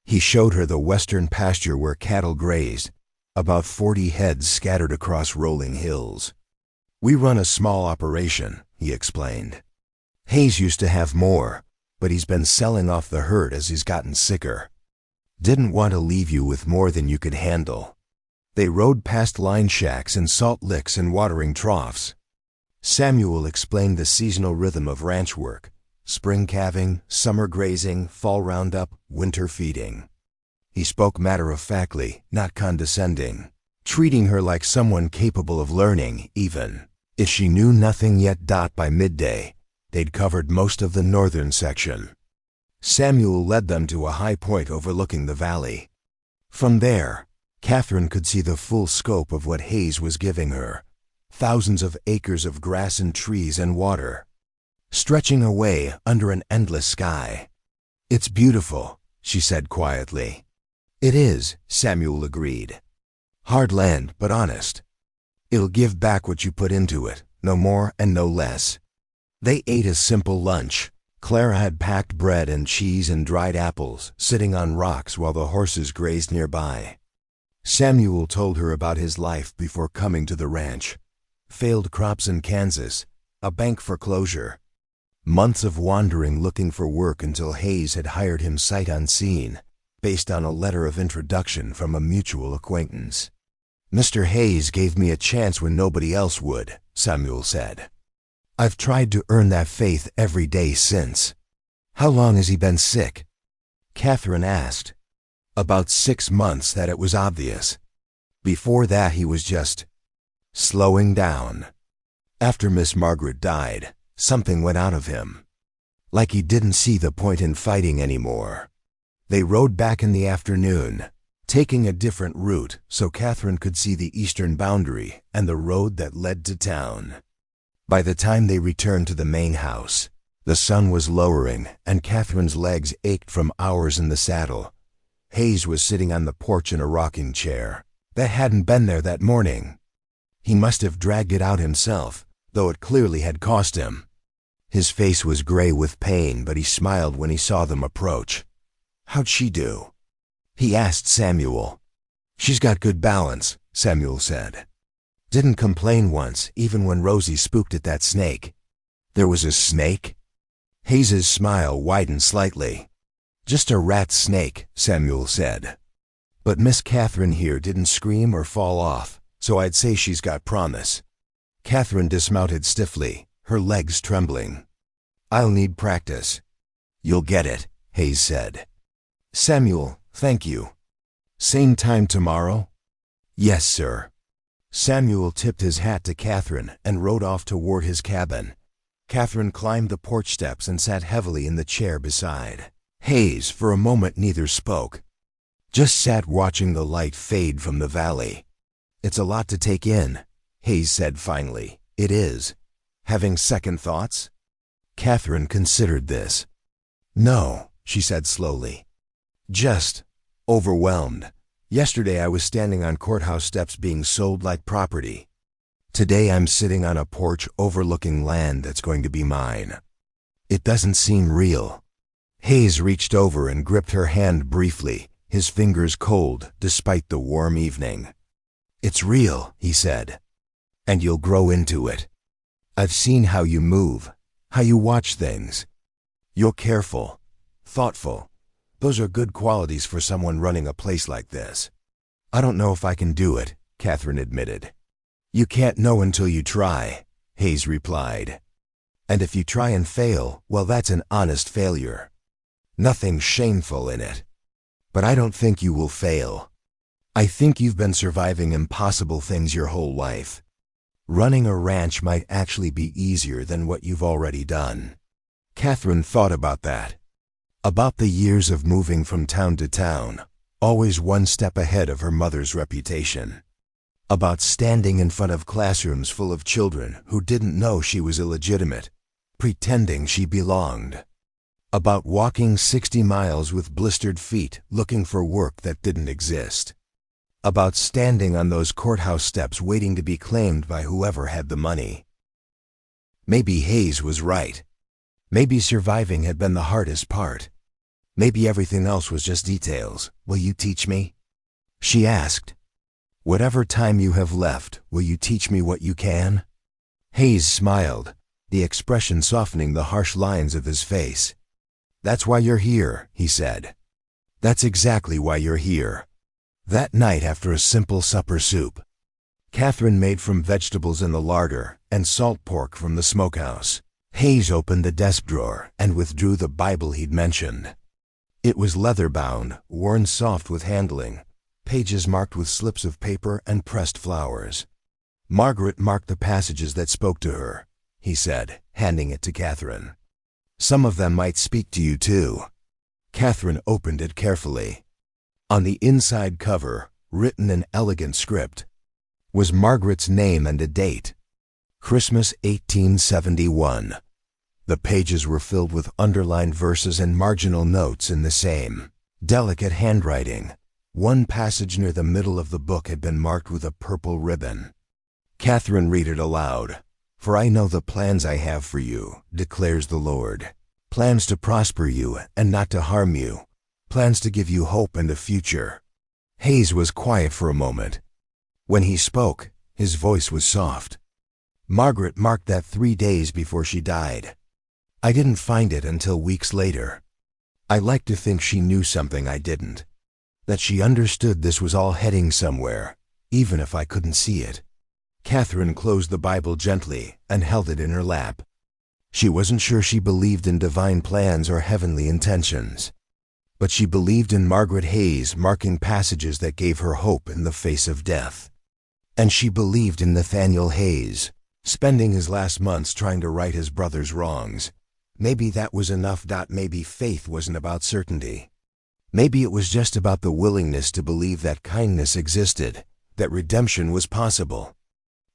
He showed her the western pasture where cattle grazed, about 40 heads scattered across rolling hills. "We run a small operation," he explained. "Hayes used to have more, but he's been selling off the herd as he's gotten sicker. Didn't want to leave you with more than you could handle." They rode past line shacks and salt licks and watering troughs. Samuel explained the seasonal rhythm of ranch work: spring calving, summer grazing, fall roundup, winter feeding. He spoke matter-of-factly, not condescending, treating her like someone capable of learning, even if she knew nothing yet. By midday, they'd covered most of the northern section. Samuel led them to a high point overlooking the valley. From there, Catherine could see the full scope of what Hayes was giving her: thousands of acres of grass and trees and water, stretching away under an endless sky. "It's beautiful," she said quietly. "It is," Samuel agreed. "Hard land, but honest. It'll give back what you put into it, no more and no less." They ate a simple lunch. Clara had packed bread and cheese and dried apples, sitting on rocks while the horses grazed nearby. Samuel told her about his life before coming to the ranch: failed crops in Kansas, a bank foreclosure, months of wandering looking for work until Hayes had hired him sight unseen, based on a letter of introduction from a mutual acquaintance. "Mr. Hayes gave me a chance when nobody else would," Samuel said. "I've tried to earn that faith every day since." "How long has he been sick?" Catherine asked. "About 6 months that it was obvious. Before that he was just slowing down. After Miss Margaret died, something went out of him. Like he didn't see the point in fighting anymore." They rode back in the afternoon. taking a different route so Catherine could see the eastern boundary and the road that led to town. By the time they returned to the main house, the sun was lowering and Catherine's legs ached from hours in the saddle. Hayes was sitting on the porch in a rocking chair that hadn't been there that morning. He must have dragged it out himself, though it clearly had cost him. His face was gray with pain, but he smiled when he saw them approach. "How'd she do?" he asked Samuel. "She's got good balance," Samuel said. "Didn't complain once, even when Rosie spooked at that snake." "There was a snake?" Hayes's smile widened slightly. "Just a rat snake," Samuel said. "But Miss Catherine here didn't scream or fall off, so I'd say she's got promise." Catherine dismounted stiffly, her legs trembling. "I'll need practice." "You'll get it," Hayes said. "Samuel, thank you. Same time tomorrow?" "Yes, sir." Samuel tipped his hat to Catherine and rode off toward his cabin. Catherine climbed the porch steps and sat heavily in the chair beside Hayes. For a moment neither spoke. Just sat watching the light fade from the valley. "It's a lot to take in," Hayes said finally. "It is. Having second thoughts?" Catherine considered this. "No," she said slowly. "Just overwhelmed. Yesterday I was standing on courthouse steps being sold like property. Today I'm sitting on a porch overlooking land that's going to be mine. It doesn't seem real." Hayes reached over and gripped her hand briefly, his fingers cold despite the warm evening. "It's real," he said. "And you'll grow into it. I've seen how you move, how you watch things. You're careful, thoughtful. Those are good qualities for someone running a place like this." "I don't know if I can do it," Catherine admitted. "You can't know until you try," Hayes replied. "And if you try and fail, well, that's an honest failure. Nothing shameful in it. But I don't think you will fail. I think you've been surviving impossible things your whole life. Running a ranch might actually be easier than what you've already done." Catherine thought about that. About the years of moving from town to town, always one step ahead of her mother's reputation. About standing in front of classrooms full of children who didn't know she was illegitimate, pretending she belonged. About walking 60 miles with blistered feet looking for work that didn't exist. About standing on those courthouse steps waiting to be claimed by whoever had the money. Maybe Hayes was right. Maybe surviving had been the hardest part. Maybe everything else was just details. "Will you teach me?" she asked. "Whatever time you have left, will you teach me what you can?" Hayes smiled, the expression softening the harsh lines of his face. "That's why you're here," he said. "That's exactly why you're here." That night, after a simple supper soup Catherine made from vegetables in the larder and salt pork from the smokehouse, Hayes opened the desk drawer and withdrew the Bible he'd mentioned. It was leather-bound, worn soft with handling, pages marked with slips of paper and pressed flowers. "Margaret marked the passages that spoke to her," he said, handing it to Catherine. "Some of them might speak to you too." Catherine opened it carefully. On the inside cover, written in elegant script, was Margaret's name and a date. Christmas 1871. The pages were filled with underlined verses and marginal notes in the same delicate handwriting. One passage near the middle of the book had been marked with a purple ribbon. Catherine read it aloud. "For I know the plans I have for you, declares the Lord. Plans to prosper you and not to harm you. Plans to give you hope and a future." Hayes was quiet for a moment. When he spoke, his voice was soft. "Margaret marked that 3 days before she died. I didn't find it until weeks later. I like to think she knew something I didn't. That she understood this was all heading somewhere, even if I couldn't see it." Catherine closed the Bible gently and held it in her lap. She wasn't sure she believed in divine plans or heavenly intentions. But she believed in Margaret Hayes marking passages that gave her hope in the face of death. And she believed in Nathaniel Hayes, spending his last months trying to right his brother's wrongs. Maybe that was enough. Maybe faith wasn't about certainty. Maybe it was just about the willingness to believe that kindness existed, that redemption was possible.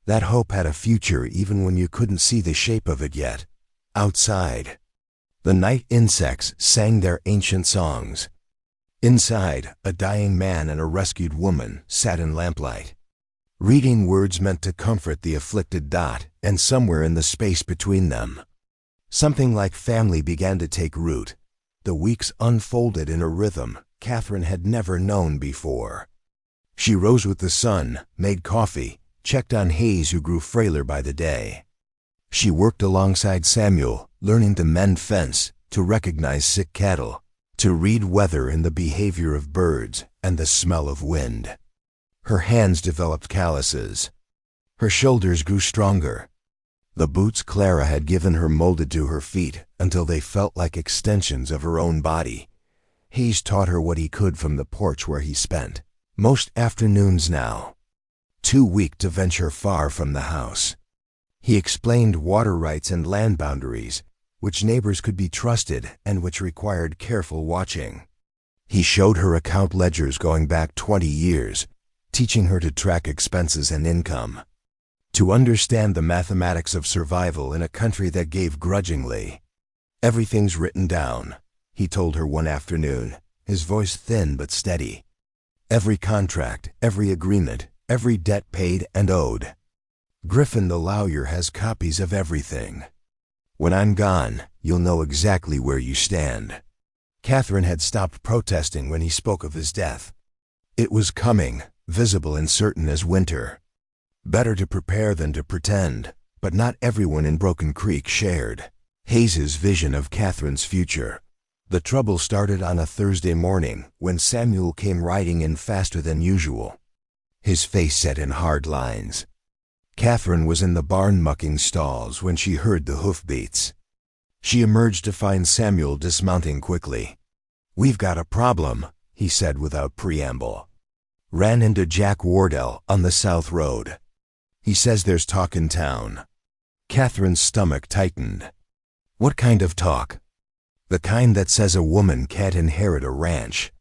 That hope had a future even when you couldn't see the shape of it yet. Outside, the night insects sang their ancient songs. Inside, a dying man and a rescued woman sat in lamplight. Reading words meant to comfort the afflicted Dot, and somewhere in the space between them, something like family began to take root. The weeks unfolded in a rhythm Catherine had never known before. She rose with the sun, made coffee, checked on Hayes, who grew frailer by the day. She worked alongside Samuel, learning to mend fence, to recognize sick cattle, to read weather in the behavior of birds and the smell of wind. Her hands developed calluses. Her shoulders grew stronger. The boots Clara had given her molded to her feet until they felt like extensions of her own body. Hayes taught her what he could from the porch where he spent most afternoons now, too weak to venture far from the house. He explained water rights and land boundaries, which neighbors could be trusted and which required careful watching. He showed her account ledgers going back 20 years, teaching her to track expenses and income, to understand the mathematics of survival in a country that gave grudgingly. "Everything's written down," he told her one afternoon, his voice thin but steady. "Every contract, every agreement, every debt paid and owed. Griffin the lawyer has copies of everything. When I'm gone, you'll know exactly where you stand." Catherine had stopped protesting when he spoke of his death. It was coming, visible and certain as winter. Better to prepare than to pretend, but not everyone in Broken Creek shared Hayes's vision of Catherine's future. The trouble started on a Thursday morning when Samuel came riding in faster than usual, his face set in hard lines. Catherine was in the barn mucking stalls when she heard the hoofbeats. She emerged to find Samuel dismounting quickly. "We've got a problem," he said without preamble. "Ran into Jack Wardell on the South Road. He says there's talk in town." Catherine's stomach tightened. "What kind of talk?" "The kind that says a woman can't inherit a ranch.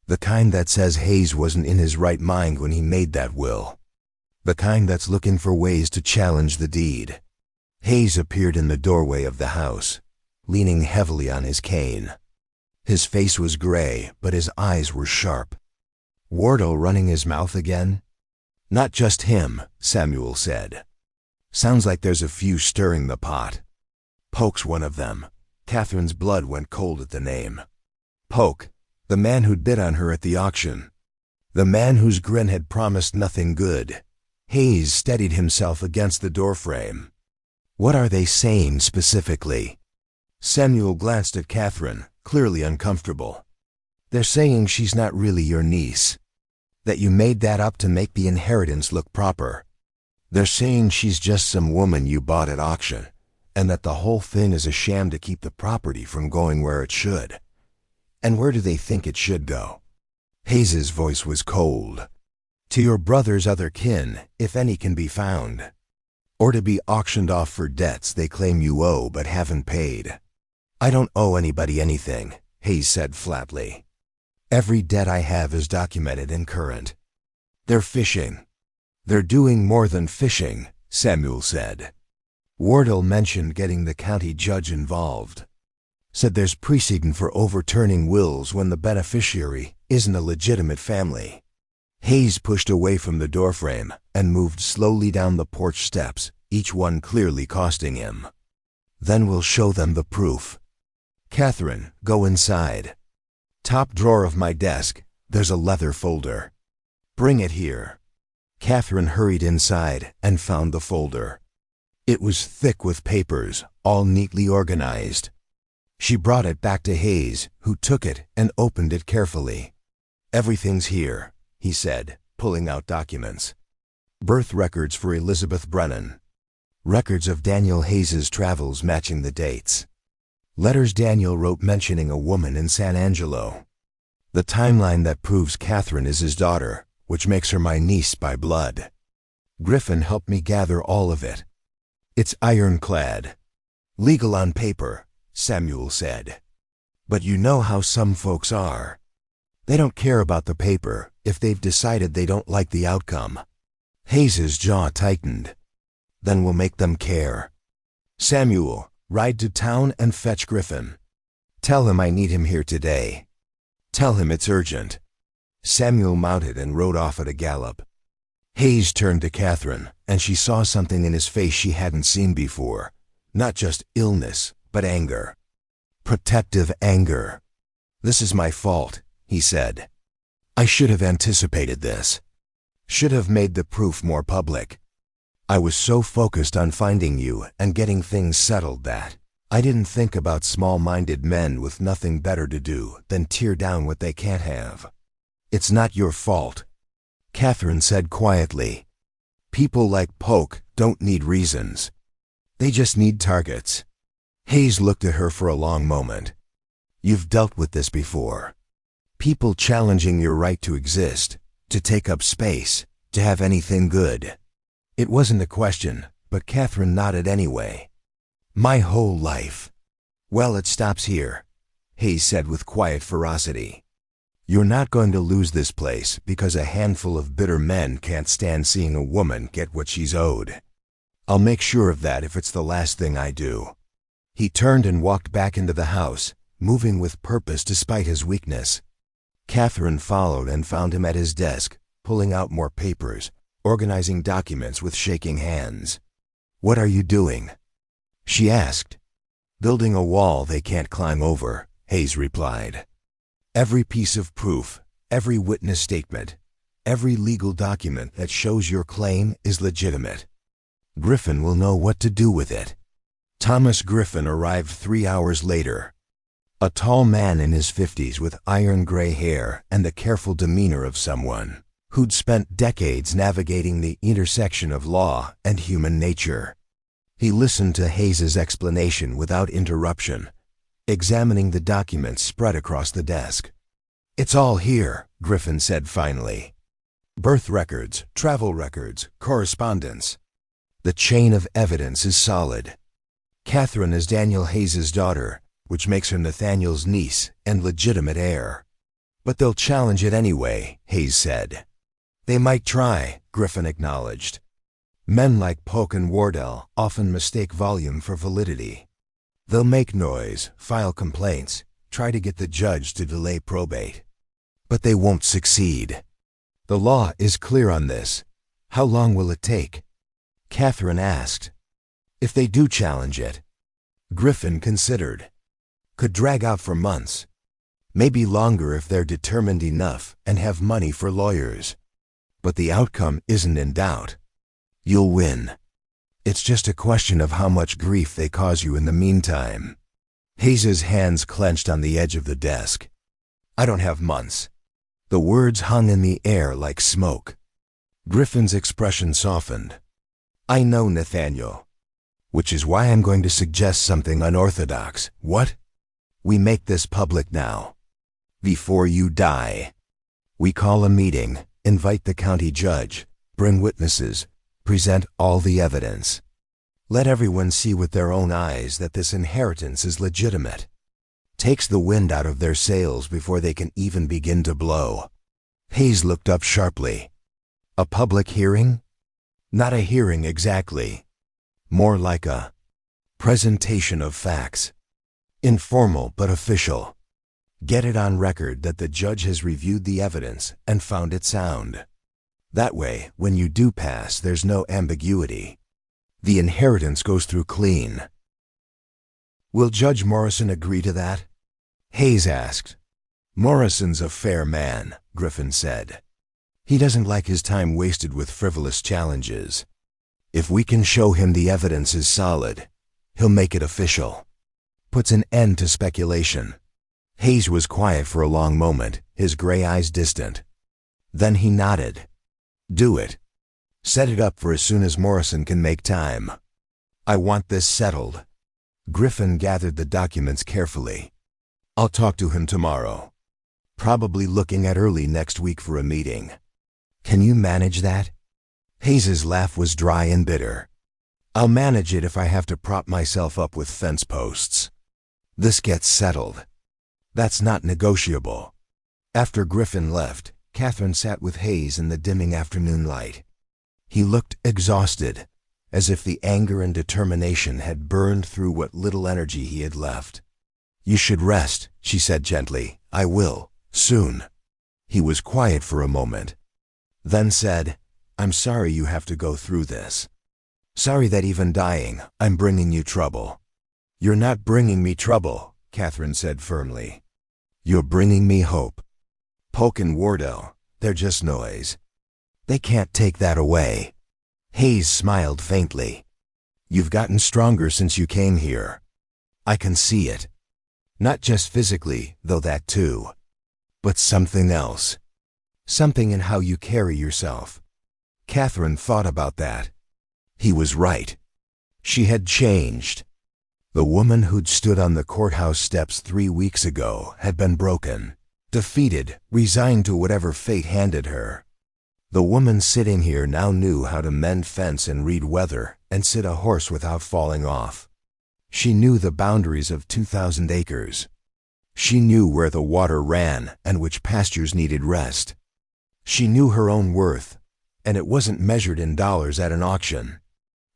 The kind that says Hayes wasn't in his right mind when he made that will. The kind that's looking for ways to challenge the deed." Hayes appeared in the doorway of the house, leaning heavily on his cane. His face was gray, but his eyes were sharp. "Wardell running his mouth again?" "Not just him," Samuel said. "Sounds like there's a few stirring the pot. Polk's one of them." Catherine's blood went cold at the name. Polk, the man who'd bid on her at the auction. The man whose grin had promised nothing good. Hayes steadied himself against the doorframe. "What are they saying specifically?" Samuel glanced at Catherine, clearly uncomfortable. "They're saying she's not really your niece. That you made that up to make the inheritance look proper. They're saying she's just some woman you bought at auction, and that the whole thing is a sham to keep the property from going where it should." "And where do they think it should go?" Hayes's voice was cold. "To your brother's other kin, if any can be found. Or to be auctioned off for debts they claim you owe but haven't paid." "I don't owe anybody anything," Hayes said flatly. "Every debt I have is documented and current." "They're fishing." "They're doing more than fishing," Samuel said. "Wardell mentioned getting the county judge involved. Said there's precedent for overturning wills when the beneficiary isn't a legitimate family." Hayes pushed away from the doorframe and moved slowly down the porch steps, each one clearly costing him. "Then we'll show them the proof. Catherine, go inside. Top drawer of my desk, there's a leather folder. Bring it here." Catherine hurried inside and found the folder. It was thick with papers, all neatly organized. She brought it back to Hayes, who took it and opened it carefully. "Everything's here," he said, pulling out documents. Birth records for Elizabeth Brennan. Records of Daniel Hayes's travels matching the dates. Letters Daniel wrote mentioning a woman in San Angelo. The timeline that proves Catherine is his daughter, which makes her my niece by blood. Griffin helped me gather all of it. It's ironclad. Legal on paper, Samuel said. But you know how some folks are. They don't care about the paper if they've decided they don't like the outcome. Hayes's jaw tightened. Then we'll make them care. Samuel, ride to town and fetch Griffin. Tell him I need him here today. Tell him it's urgent. Samuel mounted and rode off at a gallop. Hayes turned to Catherine, and she saw something in his face she hadn't seen before. Not just illness, but anger. Protective anger. "This is my fault," he said. "I should have anticipated this. Should have made the proof more public. I was so focused on finding you and getting things settled that I didn't think about small-minded men with nothing better to do than tear down what they can't have. It's not your fault," Catherine said quietly. "People like Polk don't need reasons. They just need targets." Hayes looked at her for a long moment. "You've dealt with this before. People challenging your right to exist, to take up space, to have anything good." It wasn't a question, but Catherine nodded anyway. "My whole life." "Well, it stops here," Hayes said with quiet ferocity. "You're not going to lose this place because a handful of bitter men can't stand seeing a woman get what she's owed. I'll make sure of that if it's the last thing I do." He turned and walked back into the house, moving with purpose despite his weakness. Catherine followed and found him at his desk, pulling out more papers, organizing documents with shaking hands. "What are you doing?" she asked. "Building a wall they can't climb over," Hayes replied. "Every piece of proof, every witness statement, every legal document that shows your claim is legitimate. Griffin will know what to do with it." Thomas Griffin arrived 3 hours later. A tall man in his 50s with iron gray hair and the careful demeanor of someone who'd spent decades navigating the intersection of law and human nature. He listened to Hayes's explanation without interruption, examining the documents spread across the desk. "It's all here," Griffin said finally. "Birth records, travel records, correspondence. The chain of evidence is solid. Catherine is Daniel Hayes's daughter, which makes her Nathaniel's niece and legitimate heir. But they'll challenge it anyway," Hayes said. "They might try," Griffin acknowledged. "Men like Polk and Wardell often mistake volume for validity. They'll make noise, file complaints, try to get the judge to delay probate. But they won't succeed. The law is clear on this. How long will it take?" Catherine asked. "If they do challenge it," Griffin considered, "could drag out for months. Maybe longer if they're determined enough and have money for lawyers. But the outcome isn't in doubt. You'll win. It's just a question of how much grief they cause you in the meantime." Hayes's hands clenched on the edge of the desk. "I don't have months." The words hung in the air like smoke. Griffin's expression softened. "I know, Nathaniel. Which is why I'm going to suggest something unorthodox." "What?" "We make this public now. Before you die. We call a meeting, invite the county judge, bring witnesses, present all the evidence. Let everyone see with their own eyes that this inheritance is legitimate. Takes the wind out of their sails before they can even begin to blow." Hayes looked up sharply. "A public hearing?" "Not a hearing exactly. More like a presentation of facts. Informal but official. Get it on record that the judge has reviewed the evidence and found it sound. That way, when you do pass, there's no ambiguity. The inheritance goes through clean." "Will Judge Morrison agree to that?" Hayes asked. "Morrison's a fair man," Griffin said. "He doesn't like his time wasted with frivolous challenges. If we can show him the evidence is solid, he'll make it official. Puts an end to speculation." Hayes was quiet for a long moment, his gray eyes distant. Then he nodded. "Do it. Set it up for as soon as Morrison can make time. I want this settled." Griffin gathered the documents carefully. "I'll talk to him tomorrow. Probably looking at early next week for a meeting. Can you manage that?" Hayes's laugh was dry and bitter. "I'll manage it if I have to prop myself up with fence posts. This gets settled. That's not negotiable." After Griffin left, Catherine sat with Hayes in the dimming afternoon light. He looked exhausted, as if the anger and determination had burned through what little energy he had left. "You should rest," she said gently. "I will, soon." He was quiet for a moment, then said, "I'm sorry you have to go through this. Sorry that even dying, I'm bringing you trouble." "You're not bringing me trouble," Catherine said firmly. "You're bringing me hope. Polk and Wardell, they're just noise. They can't take that away." Hayes smiled faintly. "You've gotten stronger since you came here. I can see it. Not just physically, though that too. But something else. Something in how you carry yourself." Catherine thought about that. He was right. She had changed. The woman who'd stood on the courthouse steps 3 weeks ago had been broken, defeated, resigned to whatever fate handed her. The woman sitting here now knew how to mend fence and read weather and sit a horse without falling off. She knew the boundaries of 2,000 acres. She knew where the water ran and which pastures needed rest. She knew her own worth, and it wasn't measured in dollars at an auction.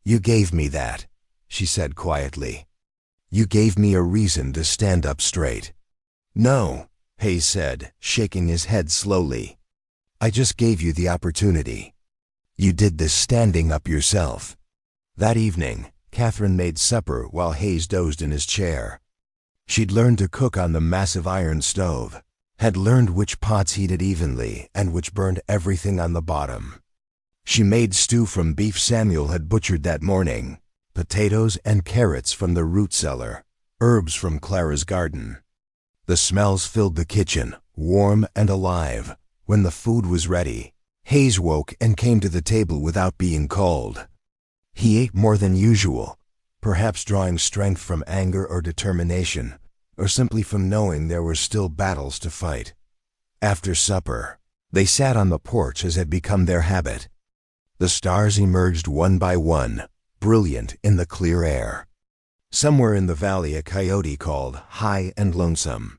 "You gave me that," she said quietly. "You gave me a reason to stand up straight." "No," Hayes said, shaking his head slowly. "I just gave you the opportunity. You did this standing up yourself." That evening, Catherine made supper while Hayes dozed in his chair. She'd learned to cook on the massive iron stove, had learned which pots heated evenly and which burned everything on the bottom. She made stew from beef Samuel had butchered that morning, potatoes and carrots from the root cellar, herbs from Clara's garden. The smells filled the kitchen, warm and alive. When the food was ready, Hayes woke and came to the table without being called. He ate more than usual, perhaps drawing strength from anger or determination, or simply from knowing there were still battles to fight. After supper, they sat on the porch as had become their habit. The stars emerged one by one, brilliant in the clear air. Somewhere in the valley a coyote called, high and lonesome.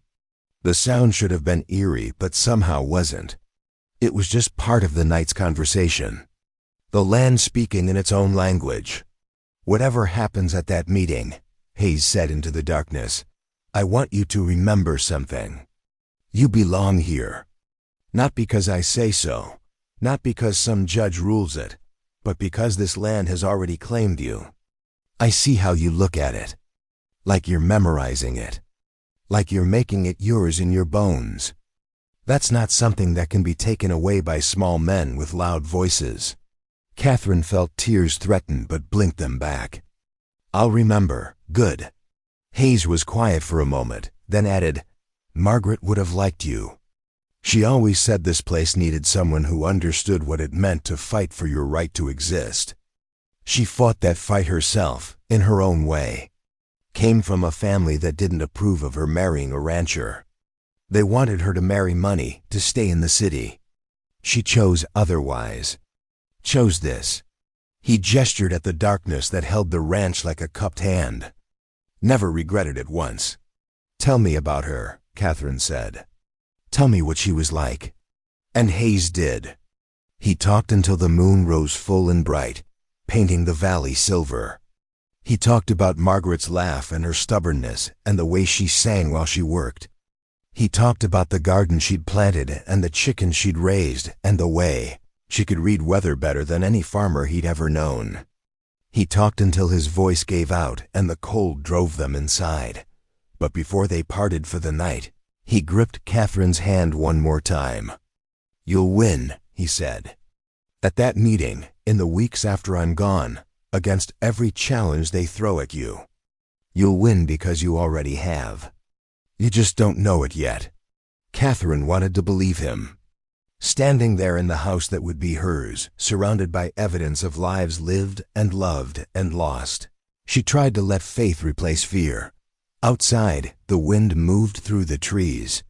The sound should have been eerie, but somehow wasn't. It was just part of the night's conversation. The land speaking in its own language. "Whatever happens at that meeting," Hayes said into the darkness, "I want you to remember something. You belong here. Not because I say so, not because some judge rules it, but because this land has already claimed you. I see how you look at it. Like you're memorizing it. Like you're making it yours in your bones. That's not something that can be taken away by small men with loud voices." Catherine felt tears threaten but blinked them back. "I'll remember. Good." Hayes was quiet for a moment, then added, "Margaret would have liked you. She always said this place needed someone who understood what it meant to fight for your right to exist. She fought that fight herself, in her own way. Came from a family that didn't approve of her marrying a rancher. They wanted her to marry money, to stay in the city. She chose otherwise. Chose this." He gestured at the darkness that held the ranch like a cupped hand. "Never regretted it once." "Tell me about her," Catherine said. "Tell me what she was like." And Hayes did. He talked until the moon rose full and bright, painting the valley silver. He talked about Margaret's laugh and her stubbornness and the way she sang while she worked. He talked about the garden she'd planted and the chickens she'd raised and the way she could read weather better than any farmer he'd ever known. He talked until his voice gave out and the cold drove them inside. But before they parted for the night, he gripped Catherine's hand one more time. "You'll win," he said. "At that meeting, in the weeks after I'm gone, against every challenge they throw at you. You'll win because you already have. You just don't know it yet." Catherine wanted to believe him. Standing there in the house that would be hers, surrounded by evidence of lives lived and loved and lost, she tried to let faith replace fear. Outside, the wind moved through the trees.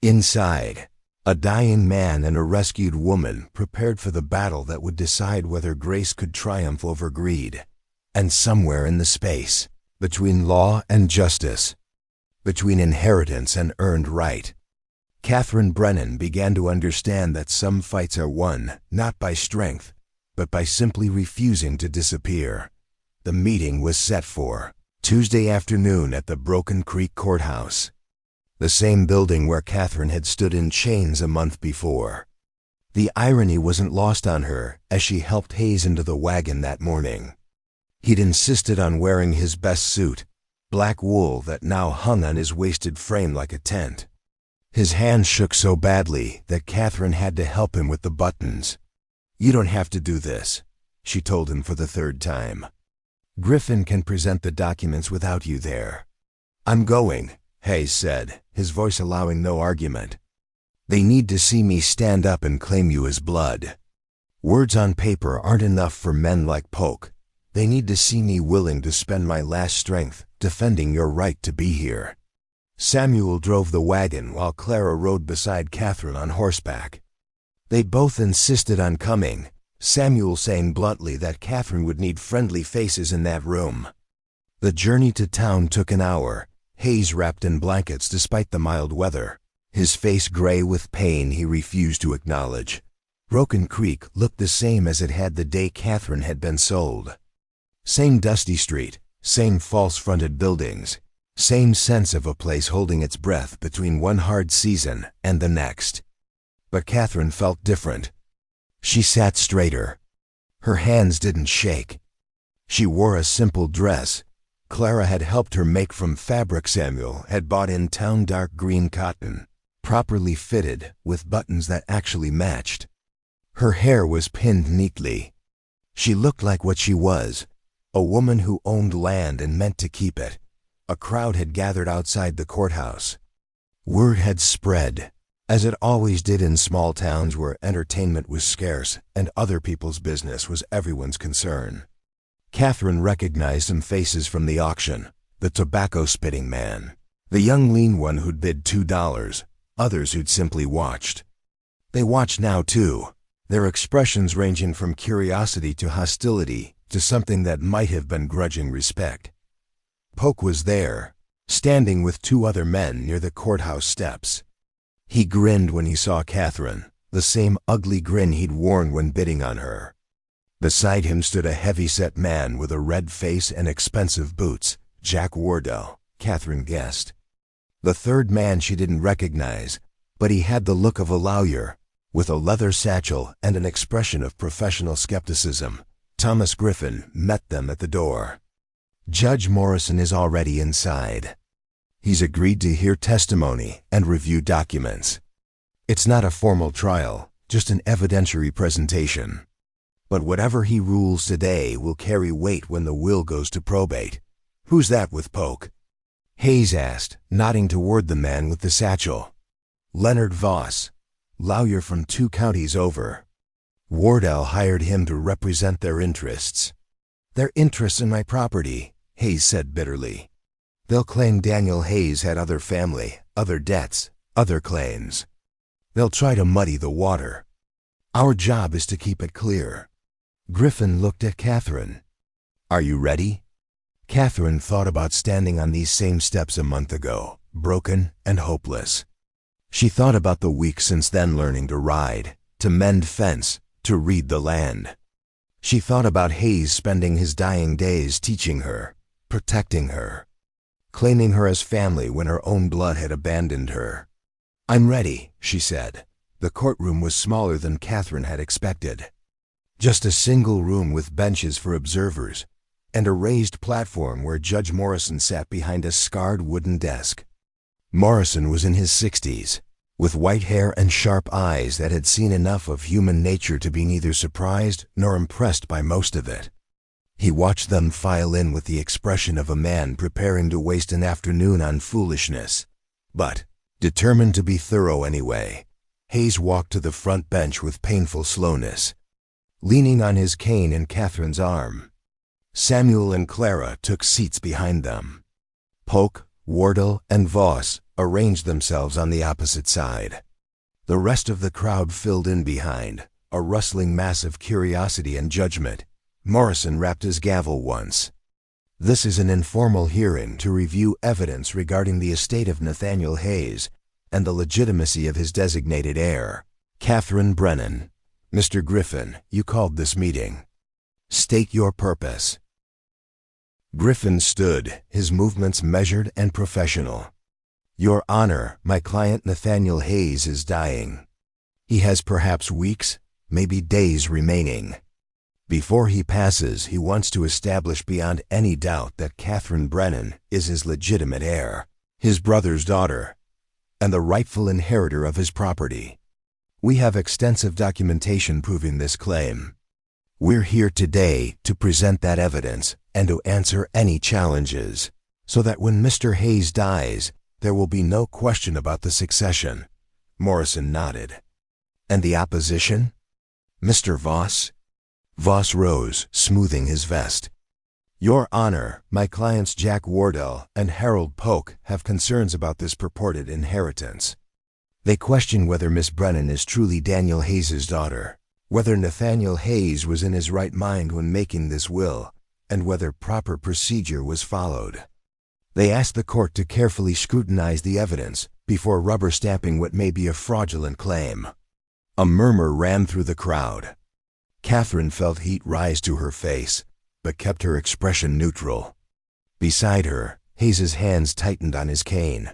Inside, a dying man and a rescued woman prepared for the battle that would decide whether grace could triumph over greed. And somewhere in the space, between law and justice, between inheritance and earned right, Catherine Brennan began to understand that some fights are won not by strength, but by simply refusing to disappear. The meeting was set for Tuesday afternoon at the Broken Creek Courthouse, the same building where Catherine had stood in chains a month before. The irony wasn't lost on her as she helped Hayes into the wagon that morning. He'd insisted on wearing his best suit, black wool that now hung on his wasted frame like a tent. His hands shook so badly that Catherine had to help him with the buttons. "You don't have to do this," she told him for the third time. "Griffin can present the documents without you there." "I'm going," Hayes said, his voice allowing no argument. "They need to see me stand up and claim you as blood. Words on paper aren't enough for men like Polk. They need to see me willing to spend my last strength defending your right to be here." Samuel drove the wagon while Clara rode beside Catherine on horseback. They both insisted on coming, Samuel saying bluntly that Catherine would need friendly faces in that room. The journey to town took an hour, Hayes wrapped in blankets despite the mild weather, his face gray with pain he refused to acknowledge. Broken Creek looked the same as it had the day Catherine had been sold. Same dusty street, same false-fronted buildings, same sense of a place holding its breath between one hard season and the next. But Catherine felt different. She sat straighter. Her hands didn't shake. She wore a simple dress Clara had helped her make from fabric Samuel had bought in town, dark green cotton, properly fitted with buttons that actually matched. Her hair was pinned neatly. She looked like what she was, a woman who owned land and meant to keep it. A crowd had gathered outside the courthouse. Word had spread, as it always did in small towns where entertainment was scarce and other people's business was everyone's concern. Catherine recognized some faces from the auction, the tobacco-spitting man, the young lean one who'd bid $2, others who'd simply watched. They watched now too, their expressions ranging from curiosity to hostility to something that might have been grudging respect. Polk was there, standing with two other men near the courthouse steps. He grinned when he saw Catherine, the same ugly grin he'd worn when bidding on her. Beside him stood a heavy-set man with a red face and expensive boots, Jack Wardell, Catherine guessed. The third man she didn't recognize, but he had the look of a lawyer, with a leather satchel and an expression of professional skepticism. Thomas Griffin met them at the door. "Judge Morrison is already inside. He's agreed to hear testimony and review documents. It's not a formal trial, just an evidentiary presentation. But whatever he rules today will carry weight when the will goes to probate." "Who's that with Polk?" Hayes asked, nodding toward the man with the satchel. "Leonard Voss, lawyer from 2 counties over. Wardell hired him to represent their interests." "Their interests in my property," Hayes said bitterly. "They'll claim Daniel Hayes had other family, other debts, other claims. They'll try to muddy the water. Our job is to keep it clear." Griffin looked at Catherine. "Are you ready?" Catherine thought about standing on these same steps a month ago, broken and hopeless. She thought about the weeks since then learning to ride, to mend fence, to read the land. She thought about Hayes spending his dying days teaching her, protecting her, claiming her as family when her own blood had abandoned her. "I'm ready," she said. The courtroom was smaller than Catherine had expected. Just a single room with benches for observers, and a raised platform where Judge Morrison sat behind a scarred wooden desk. Morrison was in his 60s, with white hair and sharp eyes that had seen enough of human nature to be neither surprised nor impressed by most of it. He watched them file in with the expression of a man preparing to waste an afternoon on foolishness. But, determined to be thorough anyway, Hayes walked to the front bench with painful slowness, leaning on his cane in Catherine's arm. Samuel and Clara took seats behind them. Polk, Wardell, and Voss arranged themselves on the opposite side. The rest of the crowd filled in behind, a rustling mass of curiosity and judgment. Morrison rapped his gavel once. "This is an informal hearing to review evidence regarding the estate of Nathaniel Hayes and the legitimacy of his designated heir. Catherine Brennan. Mr. Griffin, you called this meeting. State your purpose. Griffin stood, his movements measured and professional. Your Honor, my client Nathaniel Hayes is dying. He has perhaps weeks, maybe days remaining. Before he passes, he wants to establish beyond any doubt that Catherine Brennan is his legitimate heir, his brother's daughter, and the rightful inheritor of his property. We have extensive documentation proving this claim. We're here today to present that evidence and to answer any challenges, so that when Mr. Hayes dies, there will be no question about the succession. Morrison nodded. And the opposition? Mr. Voss? Voss rose, smoothing his vest. Your Honor, my clients Jack Wardell and Harold Polk have concerns about this purported inheritance. They question whether Miss Brennan is truly Daniel Hayes's daughter, whether Nathaniel Hayes was in his right mind when making this will, and whether proper procedure was followed. They ask the court to carefully scrutinize the evidence before rubber-stamping what may be a fraudulent claim. A murmur ran through the crowd. Catherine felt heat rise to her face, but kept her expression neutral. Beside her, Hayes's hands tightened on his cane.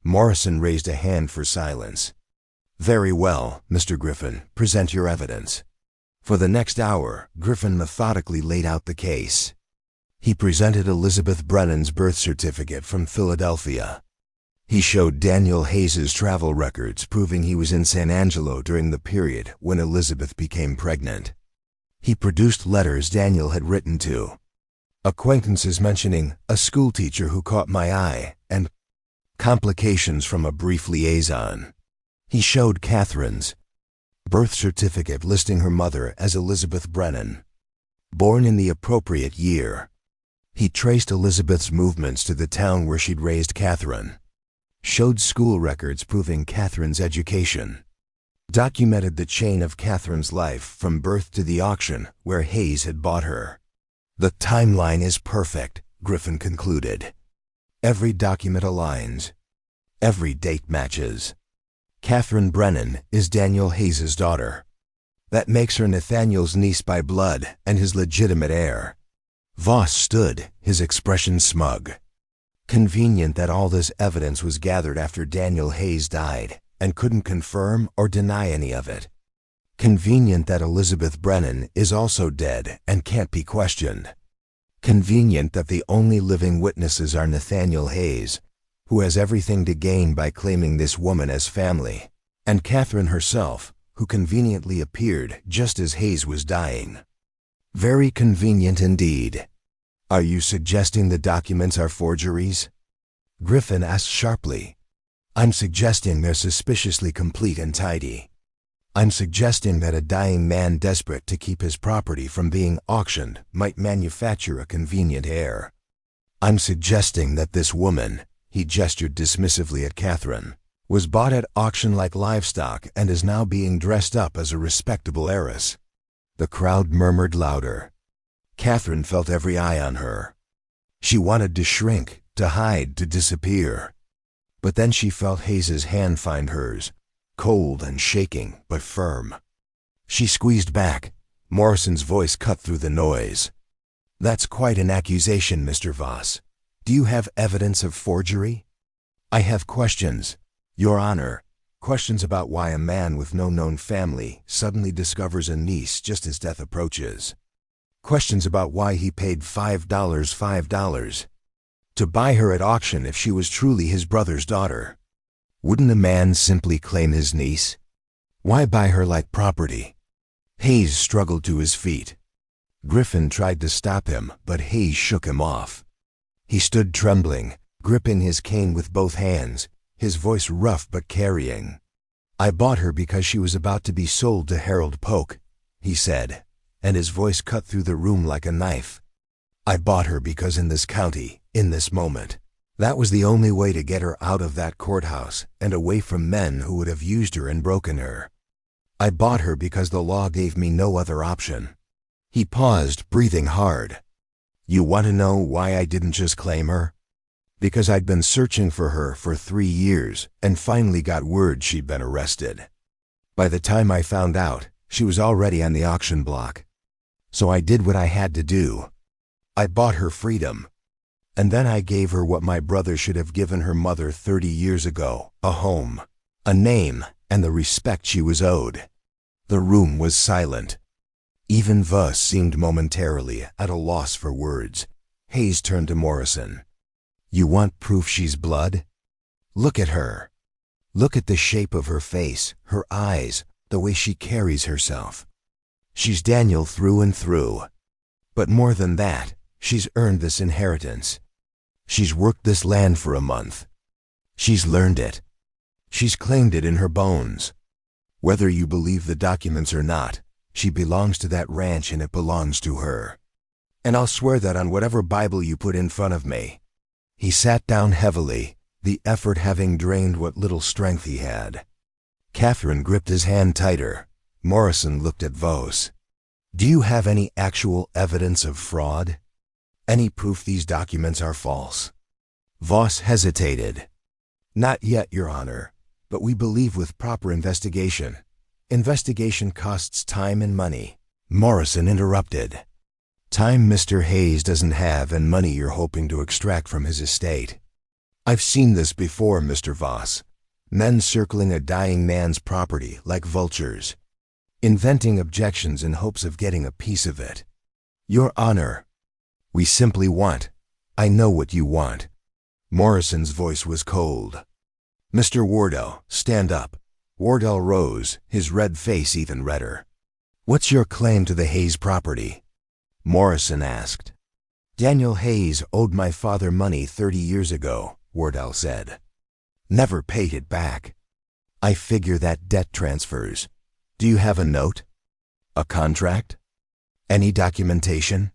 Morrison raised a hand for silence. Very well, Mr. Griffin, present your evidence. For the next hour, Griffin methodically laid out the case. He presented Elizabeth Brennan's birth certificate from Philadelphia. He showed Daniel Hayes's travel records proving he was in San Angelo during the period when Elizabeth became pregnant. He produced letters Daniel had written to acquaintances mentioning a schoolteacher who caught my eye and complications from a brief liaison. He showed Catherine's birth certificate listing her mother as Elizabeth Brennan, born in the appropriate year. He traced Elizabeth's movements to the town where she'd raised Catherine, showed school records proving Catherine's education, documented the chain of Catherine's life from birth to the auction where Hayes had bought her. The timeline is perfect, Griffin concluded. Every document aligns. Every date matches. Catherine Brennan is Daniel Hayes's daughter. That makes her Nathaniel's niece by blood and his legitimate heir. Voss stood, his expression smug. Convenient that all this evidence was gathered after Daniel Hayes died and couldn't confirm or deny any of it. Convenient that Elizabeth Brennan is also dead and can't be questioned. Convenient that the only living witnesses are Nathaniel Hayes, who has everything to gain by claiming this woman as family, and Catherine herself, who conveniently appeared just as Hayes was dying. Very convenient indeed. Are you suggesting the documents are forgeries? Griffin asked sharply. I'm suggesting they're suspiciously complete and tidy. I'm suggesting that a dying man desperate to keep his property from being auctioned might manufacture a convenient heir. I'm suggesting that this woman, he gestured dismissively at Catherine, was bought at auction like livestock and is now being dressed up as a respectable heiress. The crowd murmured louder. Catherine felt every eye on her. She wanted to shrink, to hide, to disappear. But then she felt Hayes's hand find hers, cold and shaking, but firm. She squeezed back. Morrison's voice cut through the noise. That's quite an accusation, Mr. Voss. Do you have evidence of forgery? I have questions, Your Honor. Questions about why a man with no known family suddenly discovers a niece just as death approaches. Questions about why he paid $5 to buy her at auction if she was truly his brother's daughter. Wouldn't a man simply claim his niece? Why buy her like property? Hayes struggled to his feet. Griffin tried to stop him, but Hayes shook him off. He stood trembling, gripping his cane with both hands, his voice rough but carrying. I bought her because she was about to be sold to Harold Polk, he said, and his voice cut through the room like a knife. I bought her because in this county, in this moment, that was the only way to get her out of that courthouse and away from men who would have used her and broken her. I bought her because the law gave me no other option. He paused, breathing hard. You want to know why I didn't just claim her? Because I'd been searching for her for 3 years and finally got word she'd been arrested. By the time I found out, she was already on the auction block. So I did what I had to do. I bought her freedom. And then I gave her what my brother should have given her mother 30 years ago, a home, a name, and the respect she was owed. The room was silent. Even Voss seemed momentarily at a loss for words. Hayes turned to Morrison. You want proof she's blood? Look at her. Look at the shape of her face, her eyes, the way she carries herself. She's Daniel through and through. But more than that, she's earned this inheritance. She's worked this land for a month. She's learned it. She's claimed it in her bones. Whether you believe the documents or not, she belongs to that ranch and it belongs to her. And I'll swear that on whatever Bible you put in front of me. He sat down heavily, the effort having drained what little strength he had. Catherine gripped his hand tighter. Morrison looked at Voss. Do you have any actual evidence of fraud? Any proof these documents are false? Voss hesitated. Not yet, Your Honor, but we believe with proper investigation. Investigation costs time and money. Morrison interrupted. Time Mr. Hayes doesn't have and money you're hoping to extract from his estate. I've seen this before, Mr. Voss. Men circling a dying man's property like vultures, inventing objections in hopes of getting a piece of it. Your Honor, we simply want. I know what you want. Morrison's voice was cold. Mr. Wardell, stand up. Wardell rose, his red face even redder. What's your claim to the Hayes property? Morrison asked. Daniel Hayes owed my father money 30 years ago, Wardell said. Never paid it back. I figure that debt transfers. Do you have a note? A contract? Any documentation?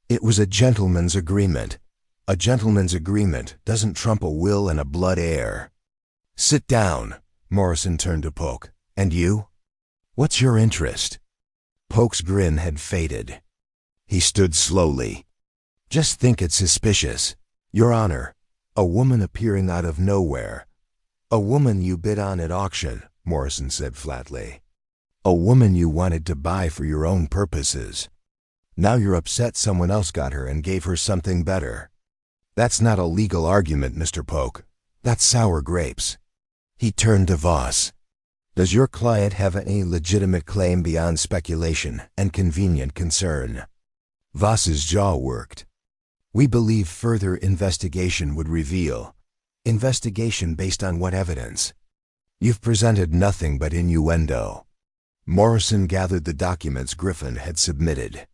It was a gentleman's agreement. A gentleman's agreement doesn't trump a will and a blood heir. Sit down. Morrison turned to Polk. And you? What's your interest? Polk's grin had faded. He stood slowly. Just think it's suspicious. Your Honor, a woman appearing out of nowhere. A woman you bid on at auction, Morrison said flatly. A woman you wanted to buy for your own purposes. Now you're upset someone else got her and gave her something better. That's not a legal argument, Mr. Polk. That's sour grapes. He turned to Voss. Does your client have any legitimate claim beyond speculation and convenient concern? Voss's jaw worked. We believe further investigation would reveal. Investigation based on what evidence? You've presented nothing but innuendo. Morrison gathered the documents Griffin had submitted.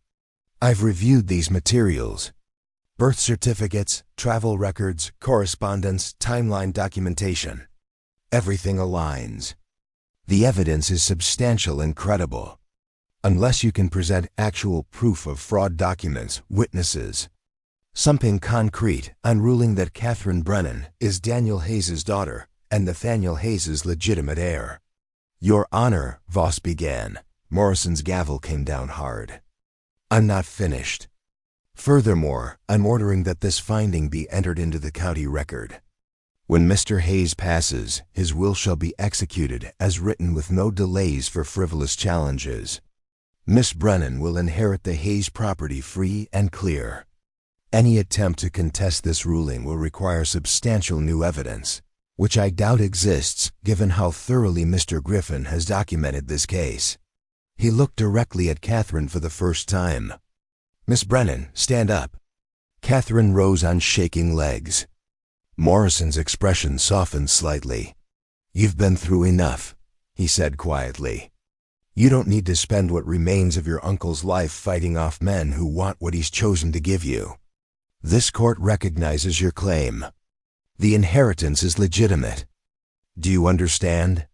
I've reviewed these materials. Birth certificates, travel records, correspondence, timeline documentation. Everything aligns. The evidence is substantial and credible. Unless you can present actual proof of fraud documents, witnesses, something concrete on ruling that Catherine Brennan is Daniel Hayes's daughter and Nathaniel Hayes's legitimate heir. Your Honor, Voss began. Morrison's gavel came down hard. I'm not finished. Furthermore, I'm ordering that this finding be entered into the county record. When Mr. Hayes passes, his will shall be executed as written with no delays for frivolous challenges. Miss Brennan will inherit the Hayes property free and clear. Any attempt to contest this ruling will require substantial new evidence, which I doubt exists given how thoroughly Mr. Griffin has documented this case. He looked directly at Catherine for the first time. Miss Brennan, stand up. Catherine rose on shaking legs. Morrison's expression softened slightly. You've been through enough, he said quietly. You don't need to spend what remains of your uncle's life fighting off men who want what he's chosen to give you. This court recognizes your claim. The inheritance is legitimate. Do you understand?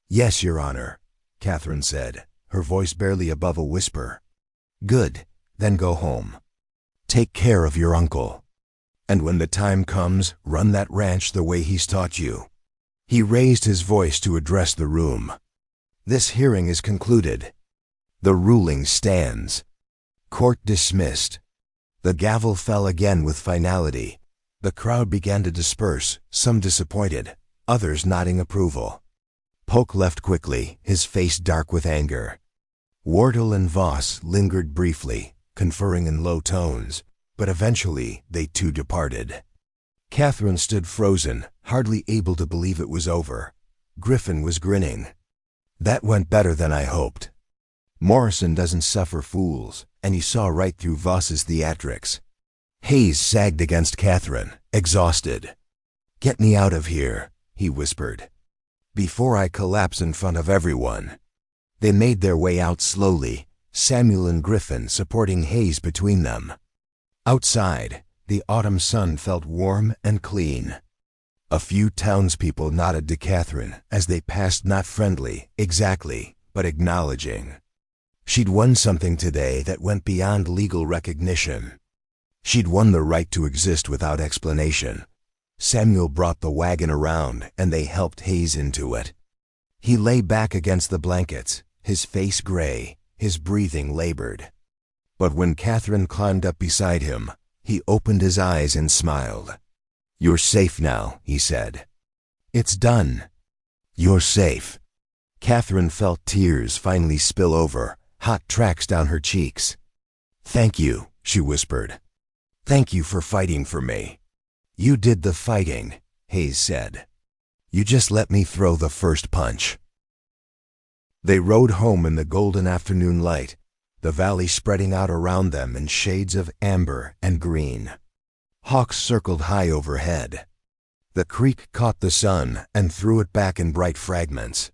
Yes, Your Honor, Catherine said, her voice barely above a whisper. Good, then go home. Take care of your uncle. And when the time comes, run that ranch the way he's taught you. He raised his voice to address the room. This hearing is concluded. The ruling stands. Court dismissed. The gavel fell again with finality. The crowd began to disperse, some disappointed, others nodding approval. Polk left quickly, his face dark with anger. Wardle and Voss lingered briefly, conferring in low tones, but eventually they too departed. Catherine stood frozen, hardly able to believe it was over. Griffin was grinning. "That went better than I hoped. Morrison doesn't suffer fools," and he saw right through Voss's theatrics. Hayes sagged against Catherine, exhausted. "Get me out of here," he whispered, "before I collapse in front of everyone." They made their way out slowly, Samuel and Griffin supporting Hayes between them. Outside, the autumn sun felt warm and clean. A few townspeople nodded to Catherine as they passed, not friendly, exactly, but acknowledging. She'd won something today that went beyond legal recognition. She'd won the right to exist without explanation. Samuel brought the wagon around, and they helped Hayes into it. He lay back against the blankets, his face gray, his breathing labored. But when Catherine climbed up beside him, he opened his eyes and smiled. "You're safe now," he said. "It's done. You're safe." Catherine felt tears finally spill over, hot tracks down her cheeks. "Thank you," she whispered. "Thank you for fighting for me." "You did the fighting," Hayes said. "You just let me throw the first punch." They rode home in the golden afternoon light, the valley spreading out around them in shades of amber and green. Hawks circled high overhead. The creek caught the sun and threw it back in bright fragments.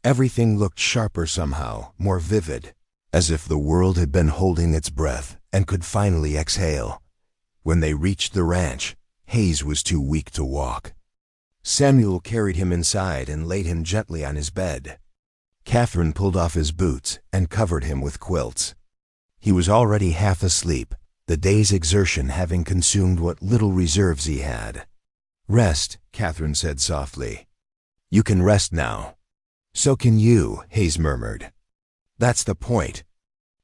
Everything looked sharper somehow, more vivid, as if the world had been holding its breath and could finally exhale. When they reached the ranch, Hayes was too weak to walk. Samuel carried him inside and laid him gently on his bed. Catherine pulled off his boots and covered him with quilts. He was already half asleep, the day's exertion having consumed what little reserves he had. "Rest," Catherine said softly. "You can rest now." "So can you," Hayes murmured. "That's the point.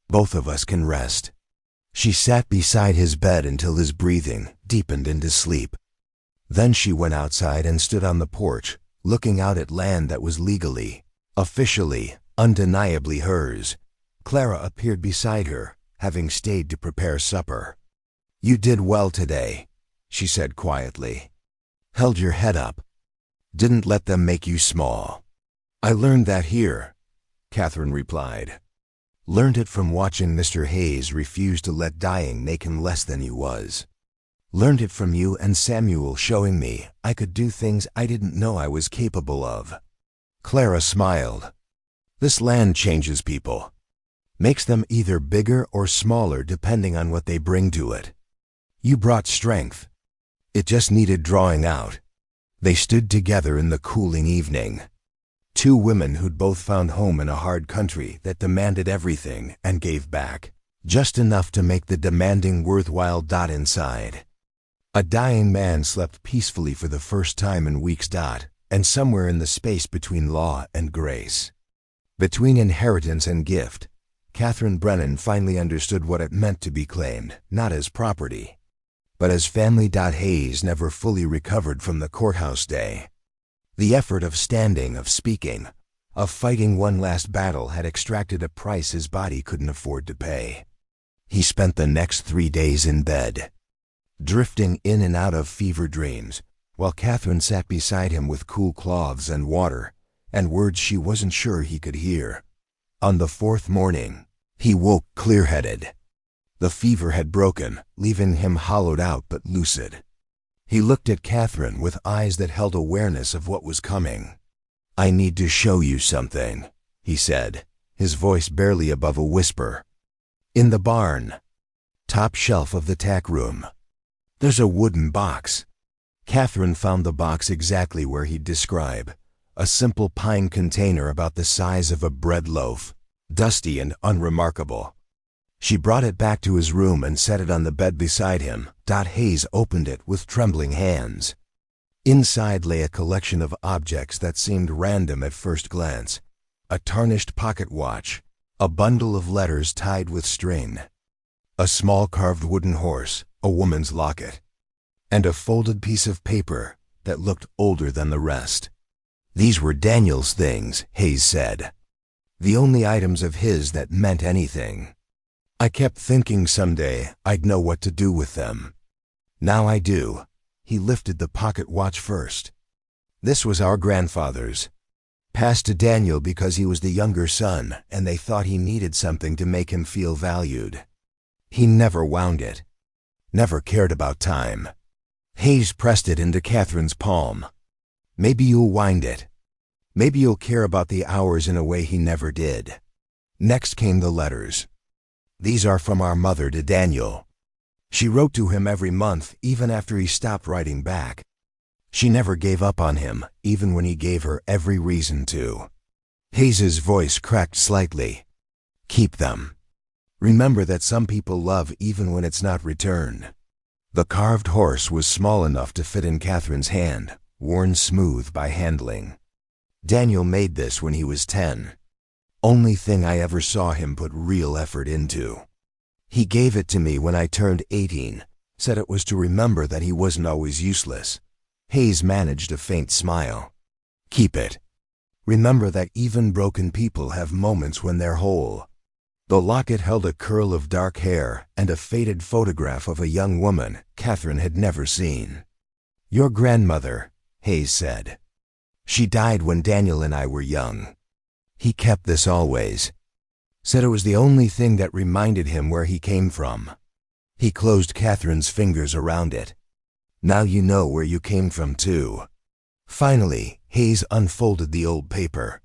Both of us can rest." She sat beside his bed until his breathing deepened into sleep. Then she went outside and stood on the porch, looking out at land that was legally, officially, undeniably hers. Clara appeared beside her, having stayed to prepare supper. "You did well today," she said quietly. "Held your head up. Didn't let them make you small." "I learned that here," Catherine replied. "Learned it from watching Mr. Hayes refuse to let dying make him less than he was. Learned it from you and Samuel showing me I could do things I didn't know I was capable of." Clara smiled. "This land changes people. Makes them either bigger or smaller depending on what they bring to it. You brought strength. It just needed drawing out." They stood together in the cooling evening. Two women who'd both found home in a hard country that demanded everything and gave back, just enough to make the demanding worthwhile dot inside. A dying man slept peacefully for the first time in weeks. And somewhere in the space between law and grace, between inheritance and gift, Catherine Brennan finally understood what it meant to be claimed, not as property, but as family. Hayes never fully recovered from the courthouse day. The effort of standing, of speaking, of fighting one last battle had extracted a price his body couldn't afford to pay. He spent the next 3 days in bed, drifting in and out of fever dreams, while Catherine sat beside him with cool cloths and water, and words she wasn't sure he could hear. On the 4th morning, he woke clear-headed. The fever had broken, leaving him hollowed out but lucid. He looked at Catherine with eyes that held awareness of what was coming. "I need to show you something," he said, his voice barely above a whisper. "In the barn. Top shelf of the tack room. There's a wooden box." Catherine found the box exactly where he'd describe, a simple pine container about the size of a bread loaf, dusty and unremarkable. She brought it back to his room and set it on the bed beside him. Hayes opened it with trembling hands. Inside lay a collection of objects that seemed random at first glance. A tarnished pocket watch, a bundle of letters tied with string, a small carved wooden horse, a woman's locket. and a folded piece of paper that looked older than the rest. These were Daniel's things, Hayes said. The only items of his that meant anything. I kept thinking someday I'd know what to do with them. Now I do. He lifted the pocket watch first. This was our grandfather's. Passed to Daniel because he was the younger son and they thought he needed something to make him feel valued. He never wound it. Never cared about time. Hayes pressed it into Catherine's palm. Maybe you'll wind it. Maybe you'll care about the hours in a way he never did. Next came the letters. These are from our mother to Daniel. She wrote to him every month, even after he stopped writing back. She never gave up on him, even when he gave her every reason to. Hayes's voice cracked slightly. Keep them. Remember that some people love even when it's not returned. The carved horse was small enough to fit in Catherine's hand, worn smooth by handling. Daniel made this when he was 10. Only thing I ever saw him put real effort into. He gave it to me when I turned 18, said it was to remember that he wasn't always useless. Hayes managed a faint smile. Keep it. Remember that even broken people have moments when they're whole. The locket held a curl of dark hair and a faded photograph of a young woman Catherine had never seen. Your grandmother, Hayes said. She died when Daniel and I were young. He kept this always. Said it was the only thing that reminded him where he came from. He closed Catherine's fingers around it. Now you know where you came from too. Finally, Hayes unfolded the old paper.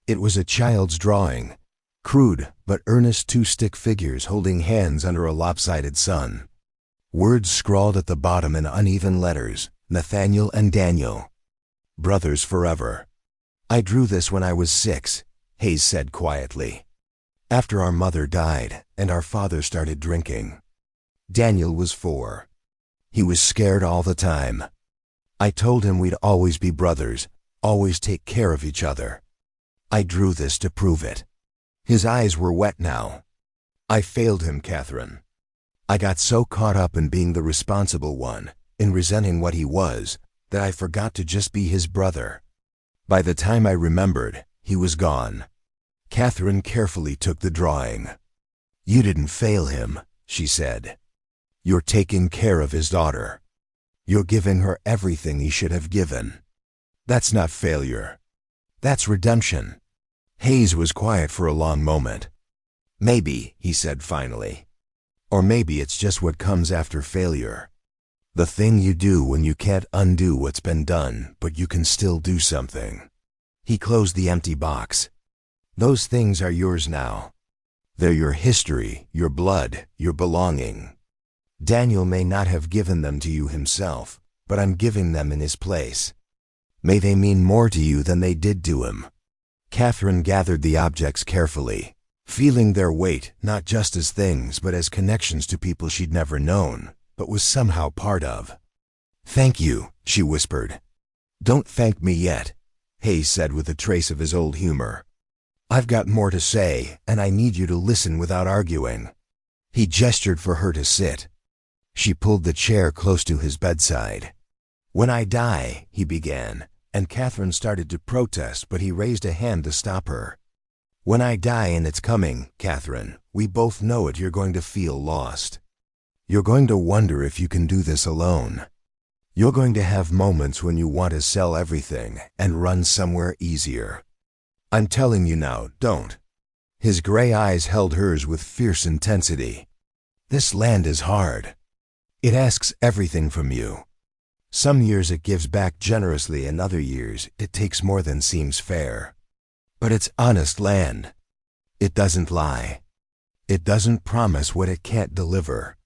It was a child's drawing. Crude but earnest two stick figures holding hands under a lopsided sun. Words scrawled at the bottom in uneven letters, Nathaniel and Daniel. Brothers forever. I drew this when I was 6, Hayes said quietly. After our mother died and our father started drinking. Daniel was 4. He was scared all the time. I told him we'd always be brothers, always take care of each other. I drew this to prove it. His eyes were wet now. I failed him, Catherine. I got so caught up in being the responsible one, in resenting what he was, that I forgot to just be his brother. By the time I remembered, he was gone. Catherine carefully took the drawing. You didn't fail him, she said. You're taking care of his daughter. You're giving her everything he should have given. That's not failure. That's redemption. Hayes was quiet for a long moment. Maybe, he said finally. Or maybe it's just what comes after failure. The thing you do when you can't undo what's been done, but you can still do something. He closed the empty box. Those things are yours now. They're your history, your blood, your belonging. Daniel may not have given them to you himself, but I'm giving them in his place. May they mean more to you than they did to him. Catherine gathered the objects carefully, feeling their weight not just as things but as connections to people she'd never known, but was somehow part of. Thank you, she whispered. Don't thank me yet, Hayes said with a trace of his old humor. I've got more to say, and I need you to listen without arguing. He gestured for her to sit. She pulled the chair close to his bedside. When I die, he began, and Catherine started to protest, but he raised a hand to stop her. When I die, and it's coming, Catherine, we both know it, you're going to feel lost. You're going to wonder if you can do this alone. You're going to have moments when you want to sell everything and run somewhere easier. I'm telling you now, don't. His gray eyes held hers with fierce intensity. This land is hard. It asks everything from you. Some years it gives back generously, and other years it takes more than seems fair. But it's honest land. It doesn't lie. It doesn't promise what it can't deliver.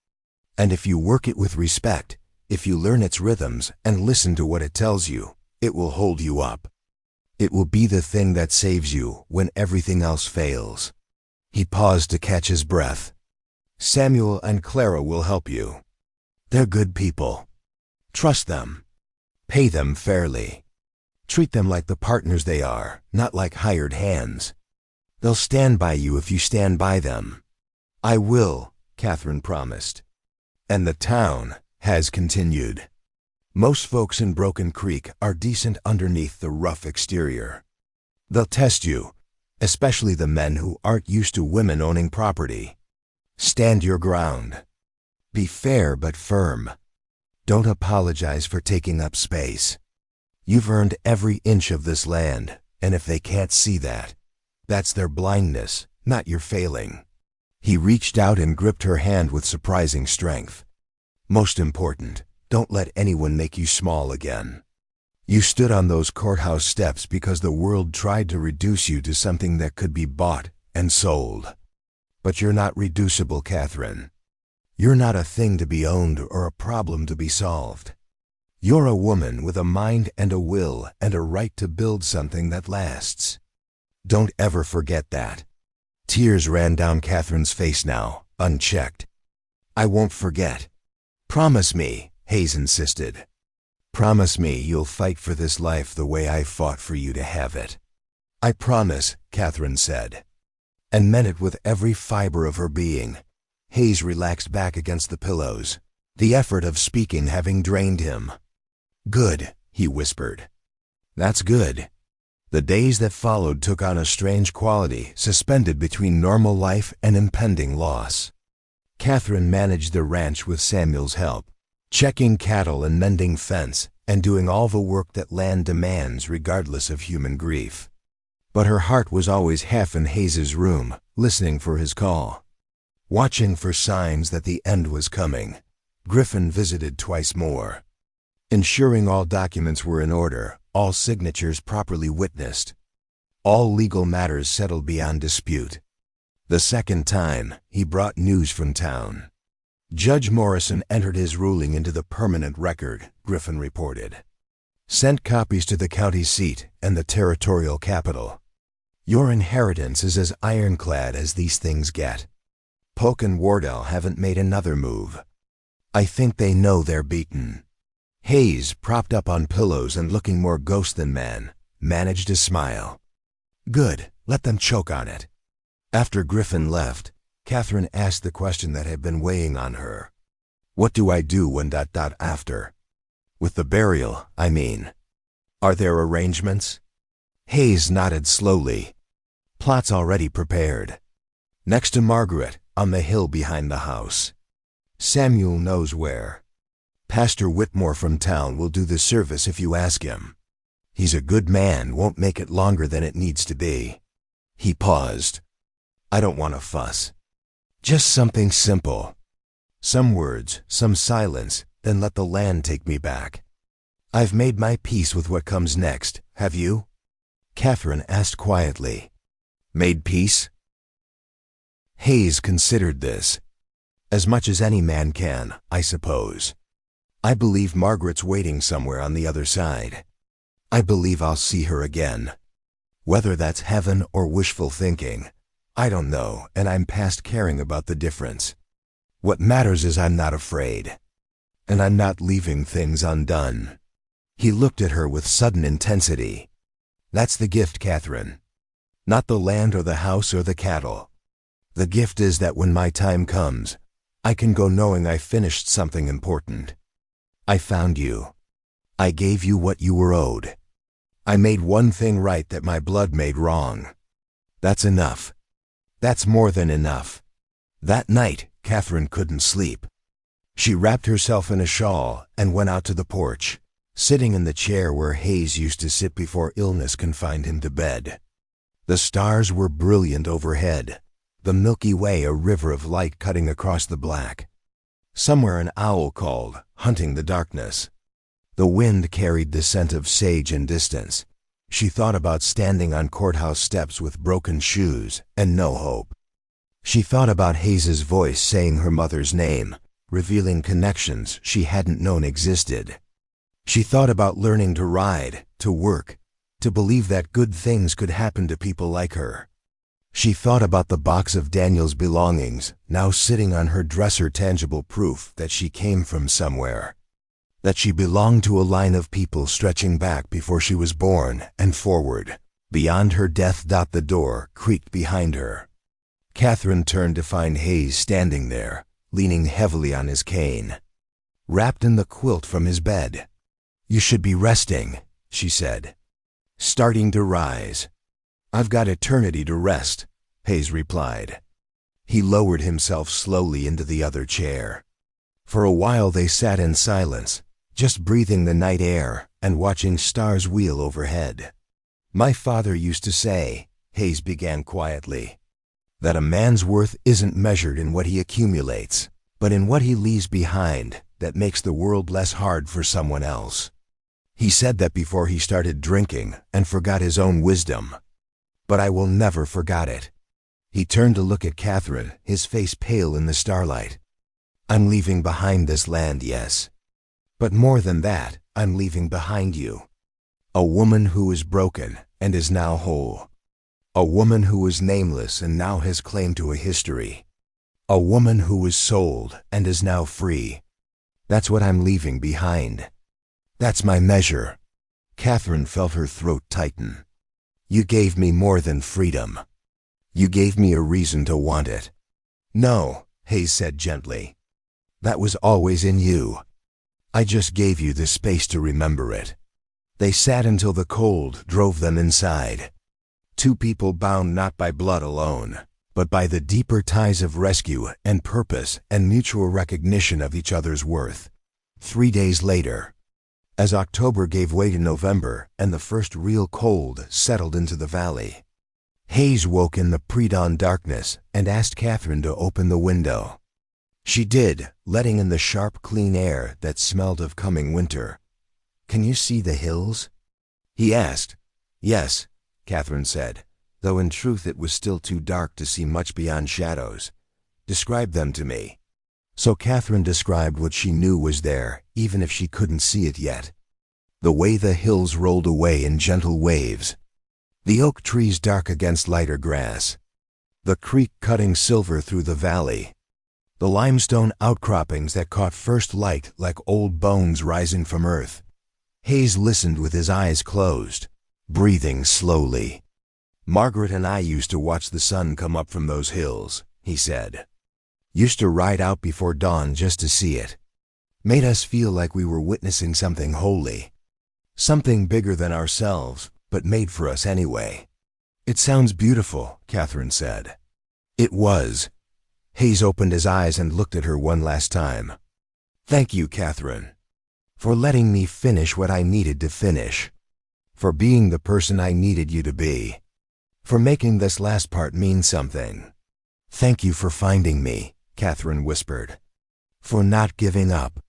And if you work it with respect, if you learn its rhythms and listen to what it tells you, it will hold you up. It will be the thing that saves you when everything else fails. He paused to catch his breath. Samuel and Clara will help you. They're good people. Trust them. Pay them fairly. Treat them like the partners they are, not like hired hands. They'll stand by you if you stand by them. I will, Catherine promised. And the town, has continued. Most folks in Broken Creek are decent underneath the rough exterior. They'll test you, especially the men who aren't used to women owning property. Stand your ground. Be fair but firm. Don't apologize for taking up space. You've earned every inch of this land, and if they can't see that, that's their blindness, not your failing. He reached out and gripped her hand with surprising strength. Most important, don't let anyone make you small again. You stood on those courthouse steps because the world tried to reduce you to something that could be bought and sold. But you're not reducible, Catherine. You're not a thing to be owned or a problem to be solved. You're a woman with a mind and a will and a right to build something that lasts. Don't ever forget that. Tears ran down Catherine's face now, unchecked. I won't forget. Promise me, Hayes insisted. Promise me you'll fight for this life the way I fought for you to have it. I promise, Catherine said, and meant it with every fiber of her being. Hayes relaxed back against the pillows, the effort of speaking having drained him. Good, he whispered. That's good. The days that followed took on a strange quality, suspended between normal life and impending loss. Catherine managed the ranch with Samuel's help, checking cattle and mending fence, and doing all the work that land demands regardless of human grief. But her heart was always half in Hayes's room, listening for his call. Watching for signs that the end was coming, Griffin visited twice more, ensuring all documents were in order, all signatures properly witnessed, all legal matters settled beyond dispute. The second time, he brought news from town. Judge Morrison entered his ruling into the permanent record, Griffin reported. Sent copies to the county seat and the territorial capital. Your inheritance is as ironclad as these things get. Polk and Wardell haven't made another move. I think they know they're beaten. Hayes, propped up on pillows and looking more ghost than man, managed to smile. Good, let them choke on it. After Griffin left, Catherine asked the question that had been weighing on her. What do I do when ... after? With the burial, I mean. Are there arrangements? Hayes nodded slowly. Plot's already prepared. Next to Margaret, on the hill behind the house. Samuel knows where. Pastor Whitmore from town will do the service if you ask him. He's a good man, won't make it longer than it needs to be. He paused. I don't want to fuss. Just something simple. Some words, some silence, then let the land take me back. I've made my peace with what comes next, have you? Catherine asked quietly. Made peace? Hayes considered this. As much as any man can, I suppose. I believe Margaret's waiting somewhere on the other side. I believe I'll see her again. Whether that's heaven or wishful thinking, I don't know, and I'm past caring about the difference. What matters is I'm not afraid. And I'm not leaving things undone. He looked at her with sudden intensity. That's the gift, Catherine. Not the land or the house or the cattle. The gift is that when my time comes, I can go knowing I finished something important. I found you. I gave you what you were owed. I made one thing right that my blood made wrong. That's enough. That's more than enough. That night, Catherine couldn't sleep. She wrapped herself in a shawl and went out to the porch, sitting in the chair where Hayes used to sit before illness confined him to bed. The stars were brilliant overhead, the Milky Way a river of light cutting across the black. Somewhere an owl called, hunting the darkness. The wind carried the scent of sage and distance. She thought about standing on courthouse steps with broken shoes and no hope. She thought about Hayes's voice saying her mother's name, revealing connections she hadn't known existed. She thought about learning to ride, to work, to believe that good things could happen to people like her. She thought about the box of Daniel's belongings, now sitting on her dresser, tangible proof that she came from somewhere, that she belonged to a line of people stretching back before she was born and forward, beyond her death. The door creaked behind her. Catherine turned to find Hayes standing there, leaning heavily on his cane. wrapped in the quilt from his bed. "You should be resting," she said, starting to rise. "I've got eternity to rest," Hayes replied. He lowered himself slowly into the other chair. For a while they sat in silence, just breathing the night air and watching stars wheel overhead. "My father used to say," Hayes began quietly, "that a man's worth isn't measured in what he accumulates, but in what he leaves behind that makes the world less hard for someone else." He said that before he started drinking and forgot his own wisdom. But I will never forget it. He turned to look at Catherine, his face pale in the starlight. "I'm leaving behind this land, yes. But more than that, I'm leaving behind you. A woman who is broken and is now whole. A woman who was nameless and now has claim to a history. A woman who was sold and is now free. That's what I'm leaving behind. That's my measure." Catherine felt her throat tighten. "You gave me more than freedom. You gave me a reason to want it." "No," Hayes said gently. "That was always in you. I just gave you the space to remember it." They sat until the cold drove them inside. Two people bound not by blood alone, but by the deeper ties of rescue and purpose and mutual recognition of each other's worth. 3 days later, as October gave way to November and the first real cold settled into the valley, Hayes woke in the pre-dawn darkness and asked Catherine to open the window. She did, letting in the sharp, clean air that smelled of coming winter. "Can you see the hills?" he asked. "Yes," Catherine said, though in truth it was still too dark to see much beyond shadows. "Describe them to me." So Catherine described what she knew was there, even if she couldn't see it yet. The way the hills rolled away in gentle waves. The oak trees dark against lighter grass. The creek cutting silver through the valley. The limestone outcroppings that caught first light like old bones rising from earth. Hayes listened with his eyes closed, breathing slowly. "Margaret and I used to watch the sun come up from those hills," he said. "Used to ride out before dawn just to see it. Made us feel like we were witnessing something holy. Something bigger than ourselves, but made for us anyway." "It sounds beautiful," Catherine said. It was. Hayes opened his eyes and looked at her one last time. "Thank you, Catherine, for letting me finish what I needed to finish. For being the person I needed you to be. For making this last part mean something. Thank you for finding me," Catherine whispered. "For not giving up.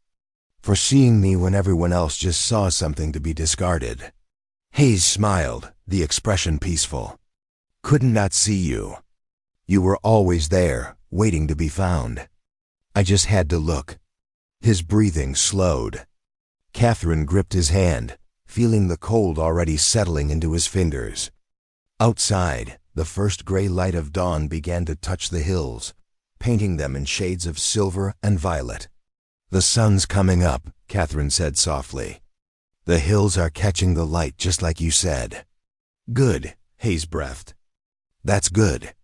For seeing me when everyone else just saw something to be discarded." Hayes smiled, the expression peaceful. "Could not see you. You were always there, waiting to be found. I just had to look." His breathing slowed. Catherine gripped his hand, feeling the cold already settling into his fingers. Outside, the first gray light of dawn began to touch the hills, painting them in shades of silver and violet. "The sun's coming up," Catherine said softly. "The hills are catching the light just like you said." "Good," Hayes breathed. "That's good."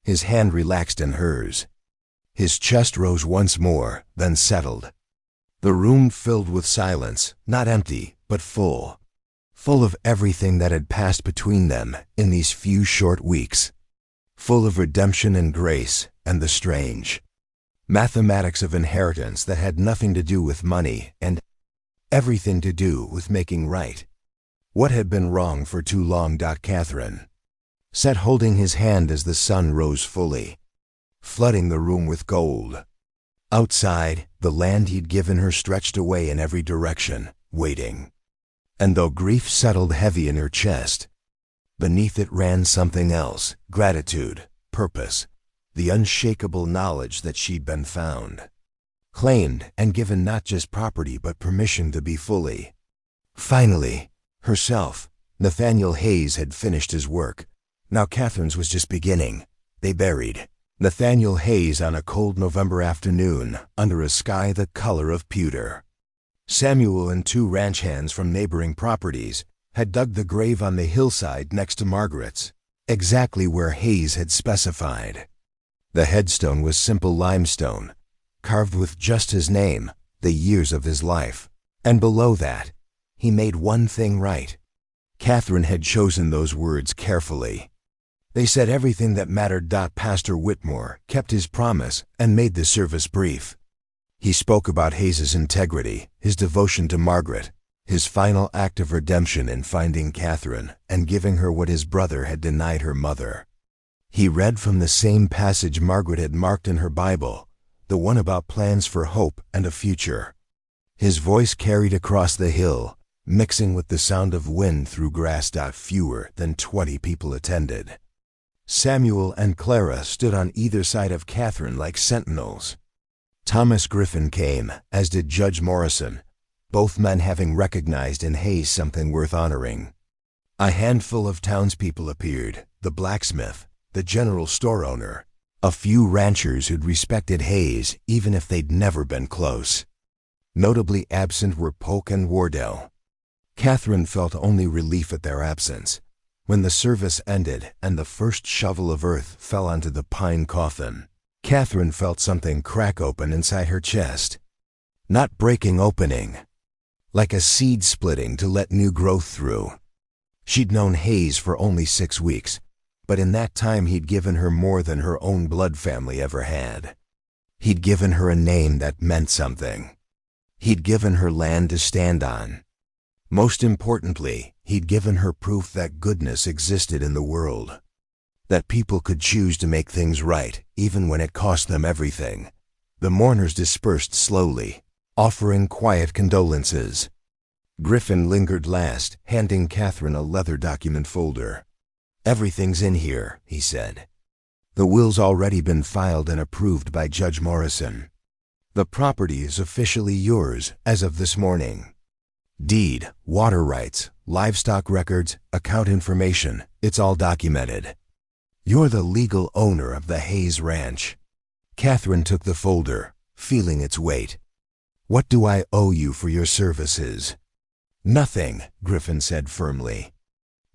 His hand relaxed in hers. His chest rose once more, then settled. The room filled with silence, not empty, but full. Full of everything that had passed between them in these few short weeks. Full of redemption and grace and the strange. Mathematics of inheritance that had nothing to do with money and everything to do with making right. What had been wrong for too long? Catherine sat holding his hand as the sun rose fully, flooding the room with gold. Outside, the land he'd given her stretched away in every direction, waiting. And though grief settled heavy in her chest, beneath it ran something else, gratitude, purpose, the unshakable knowledge that she'd been found. Claimed and given not just property but permission to be fully. Finally, herself, Nathaniel Hayes had finished his work. Now Catherine's was just beginning. They buried Nathaniel Hayes on a cold November afternoon under a sky the color of pewter. Samuel and 2 ranch hands from neighboring properties had dug the grave on the hillside next to Margaret's, exactly where Hayes had specified. The headstone was simple limestone, carved with just his name, the years of his life. And below that, he made one thing right. Catherine had chosen those words carefully. They said everything that mattered. Pastor Whitmore kept his promise and made the service brief. He spoke about Hayes's integrity, his devotion to Margaret, his final act of redemption in finding Catherine and giving her what his brother had denied her mother. He read from the same passage Margaret had marked in her Bible, the one about plans for hope and a future. His voice carried across the hill, mixing with the sound of wind through grass. Fewer than 20 people attended. Samuel and Clara stood on either side of Catherine like sentinels. Thomas Griffin came, as did Judge Morrison, both men having recognized in Hayes something worth honoring. A handful of townspeople appeared, the blacksmith, the general store owner, a few ranchers who'd respected Hayes even if they'd never been close. Notably absent were Polk and Wardell. Catherine felt only relief at their absence. When the service ended and the first shovel of earth fell onto the pine coffin, Catherine felt something crack open inside her chest. Not breaking, opening. Like a seed splitting to let new growth through. She'd known Hayes for only 6 weeks, but in that time he'd given her more than her own blood family ever had. He'd given her a name that meant something. He'd given her land to stand on. Most importantly, he'd given her proof that goodness existed in the world. That people could choose to make things right, even when it cost them everything. The mourners dispersed slowly, offering quiet condolences. Griffin lingered last, handing Catherine a leather document folder. "Everything's in here," he said. "The will's already been filed and approved by Judge Morrison. The property is officially yours as of this morning. Deed, water rights, livestock records, account information, it's all documented. You're the legal owner of the Hayes Ranch." Catherine took the folder, feeling its weight. "What do I owe you for your services?" "Nothing," Griffin said firmly.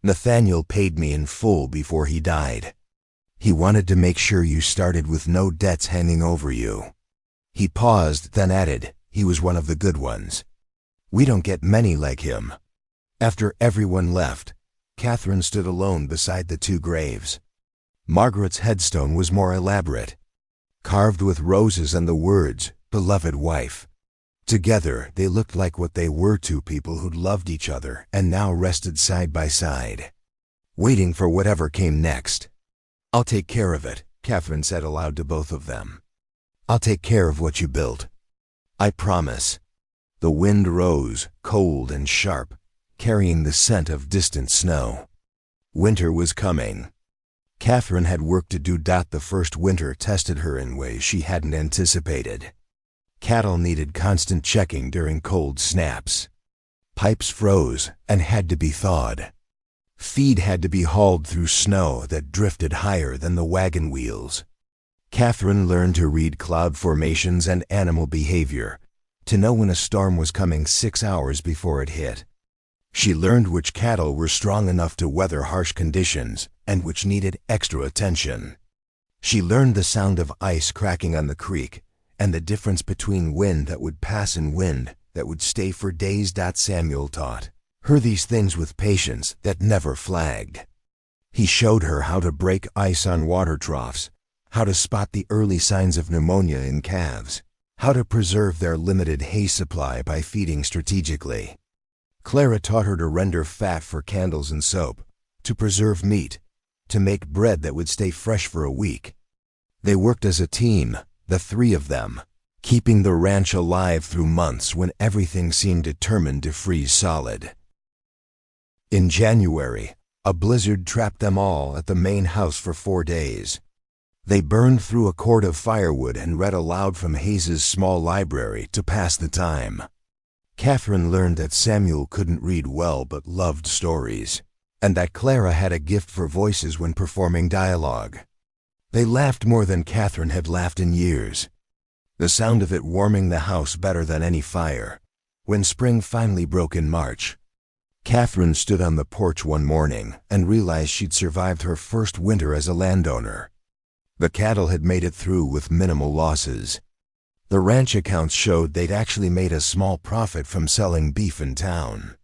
"Nathaniel paid me in full before he died. He wanted to make sure you started with no debts hanging over you." He paused, then added, "He was one of the good ones. We don't get many like him." After everyone left, Catherine stood alone beside the 2 graves. Margaret's headstone was more elaborate, carved with roses and the words, "Beloved wife." Together, they looked like what they were, 2 people who'd loved each other and now rested side by side, waiting for whatever came next. "I'll take care of it," Catherine said aloud to both of them. "I'll take care of what you built. I promise." The wind rose, cold and sharp, carrying the scent of distant snow. Winter was coming. Catherine had work to do. The first winter tested her in ways she hadn't anticipated. Cattle needed constant checking during cold snaps. Pipes froze and had to be thawed. Feed had to be hauled through snow that drifted higher than the wagon wheels. Catherine learned to read cloud formations and animal behavior, to know when a storm was coming 6 hours before it hit. She learned which cattle were strong enough to weather harsh conditions and which needed extra attention. She learned the sound of ice cracking on the creek and the difference between wind that would pass and wind that would stay for days. Samuel taught her these things with patience that never flagged. He showed her how to break ice on water troughs, how to spot the early signs of pneumonia in calves, how to preserve their limited hay supply by feeding strategically. Clara taught her to render fat for candles and soap, to preserve meat, to make bread that would stay fresh for a week. They worked as a team, the 3 of them, keeping the ranch alive through months when everything seemed determined to freeze solid. In January, a blizzard trapped them all at the main house for 4 days. They burned through a cord of firewood and read aloud from Hayes's small library to pass the time. Catherine learned that Samuel couldn't read well but loved stories, and that Clara had a gift for voices when performing dialogue. They laughed more than Catherine had laughed in years, the sound of it warming the house better than any fire. When spring finally broke in March, Catherine stood on the porch one morning and realized she'd survived her first winter as a landowner. The cattle had made it through with minimal losses. The ranch accounts showed they'd actually made a small profit from selling beef in town.